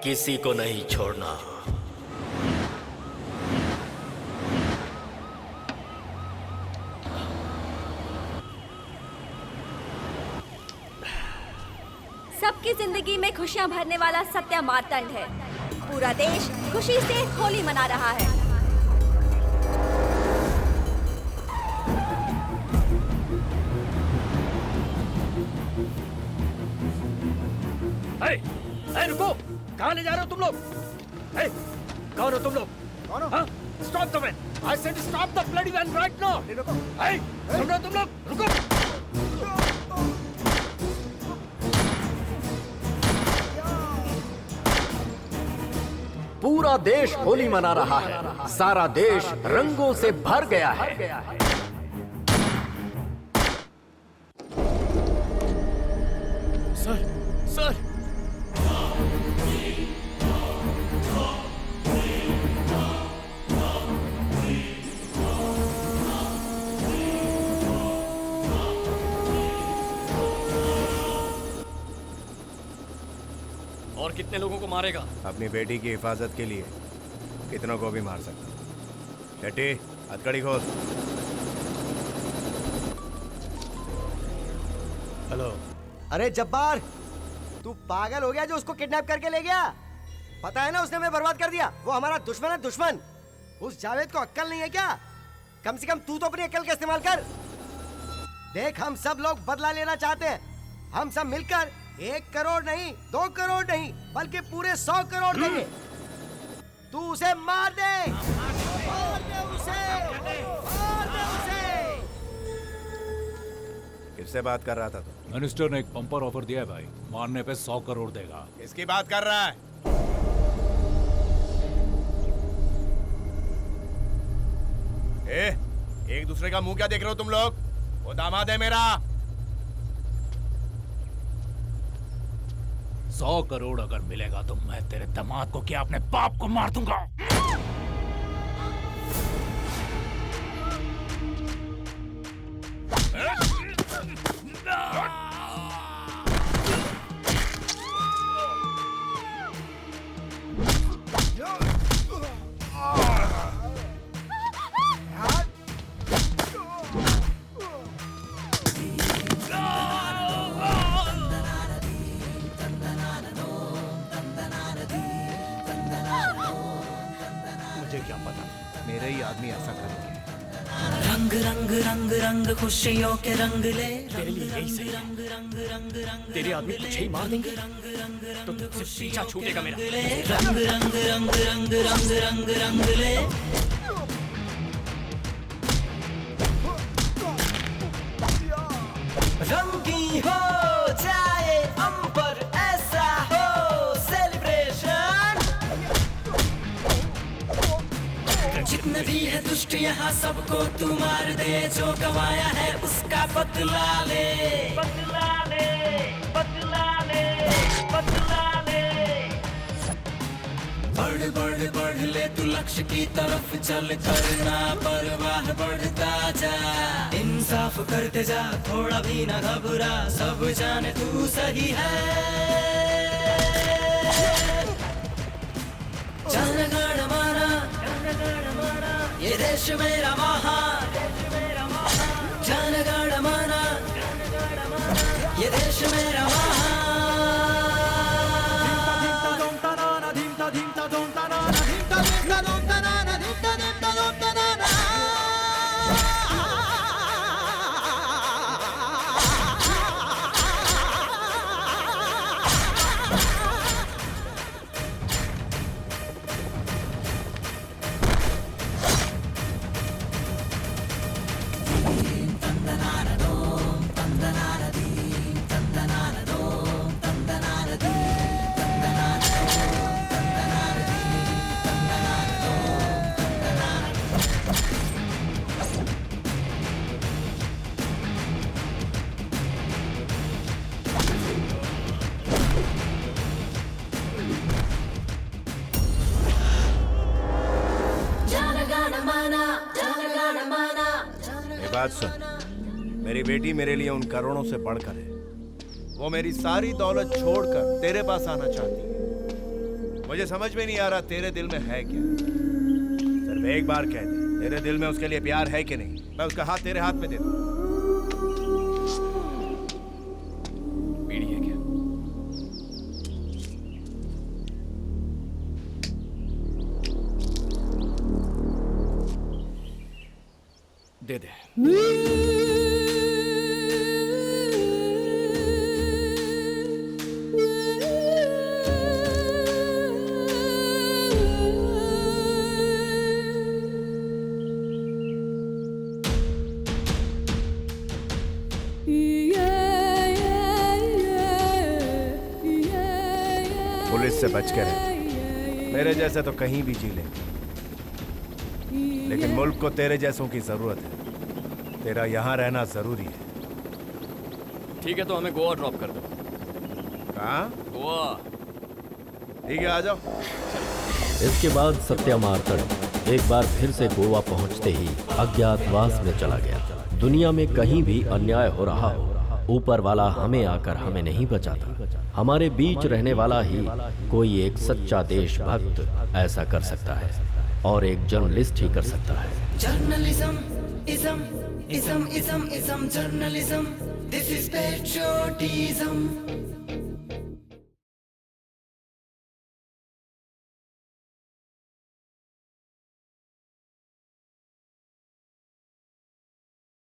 किसी को नहीं छोड़ना। सबकी जिंदगी में खुशियां भरने वाला सत्या मार्तंड है। पूरा देश खुशी से होली मना रहा है। रुको, कहाँ ले जा रहे हो तुम लोग? कौन हो तुम लोग? कौन हो? Stop the van! I said stop the bloody van right now! सुन रहे हो तुम लोग? रुको! पूरा देश होली मना रहा है, सारा देश रंगों से भर गया है। सर, सर, और कितने लोगों को मारेगा? अपनी बेटी की हिफाजत के लिए कितनों को भी मार सकता। शेट्टी, हथकड़ी खोल। हेलो। अरे जब्बार, तू पागल हो गया जो उसको किडनैप करके ले गया? पता है ना उसने हमें बर्बाद कर दिया। वो हमारा दुश्मन है, दुश्मन। उस जावेद को अक्ल नहीं है क्या? कम से कम तू तो अपनी अक्ल का इस्तेमाल कर। देख, हम सब लोग बदला लेना चाहते हैं। हम सब मिलकर 1 करोड़ नहीं, 2 करोड़ नहीं, बल्कि पूरे 100 करोड़ देंगे। तू उसे मार दे, मार दे उसे, मार दे उसे। किससे बात कर रहा था तू? मिनिस्टर ने एक पंपर ऑफर दिया है भाई, मारने पे 100 करोड़ देगा। किसकी बात कर रहा है? एक दूसरे का मुंह क्या देख रहे हो तुम लोग? वो दामाद है मेरा। 100 करोड़ अगर मिलेगा तो मैं तेरे दामाद को क्या अपने बाप को मार दूंगा। कई आदमी ऐसा करेंगे। रंग रंग रंग रंग खुशियों के रंग ले। तेरे लिए यही सही है। तेरे आदमी तुझे ही मार देंगे तो तुझसे पीछा छूटेगा मेरा। रंग रंग रंग रंग रंग रंग रंग ले। रंगी हो जाए अंबर ऐसा हो सेलिब्रेशन। जितने भी है दुष्ट यहाँ सबको तू मार दे। जो गवाया है उसका बदला ले। बदला ले बदला ले बदला ले। बढ़ बढ़ बढ़ ले तू लक्ष्य की तरफ चल करना परवाह बढ़ता जा। इंसाफ करते जा थोड़ा भी ना घबरा। सब जाने तू सही है। जनगण माना ये देश मेरा महान। जनगण माना ये देश मेरा महान। बात सुन, मेरी बेटी मेरे लिए उन करोड़ों से बढ़कर है। वो मेरी सारी दौलत छोड़कर तेरे पास आना चाहती है। मुझे समझ में नहीं आ रहा तेरे दिल में है क्या। सिर्फ एक बार कह दे, तेरे दिल में उसके लिए प्यार है कि नहीं। मैं उसका हाथ तेरे हाथ में दे दूं। बीड़ी है क्या? दे दे। पुलिस से बच के रहे। मेरे जैसे तो कहीं भी जी लेंगे, लेकिन मुल्क को तेरे जैसों की जरूरत है। तेरा यहाँ रहना जरूरी है। ठीक है तो हमें गोवा ड्रॉप कर दो। कहाँ? गोवा। ठीक है आ जाओ। इसके बाद सत्या मार्तंड एक बार फिर से गोवा पहुंचते ही अज्ञातवास में चला गया। दुनिया में कहीं भी अन्याय हो रहा हो, ऊपर वाला हमें आकर हमें नहीं बचाता। हमारे बीच रहने वाला ही कोई एक सच्चा देशभक्त ऐसा कर सकता है, और एक जर्नलिस्ट ही कर सकता है। Journalism ism ism ism ism journalism, this is patriotism।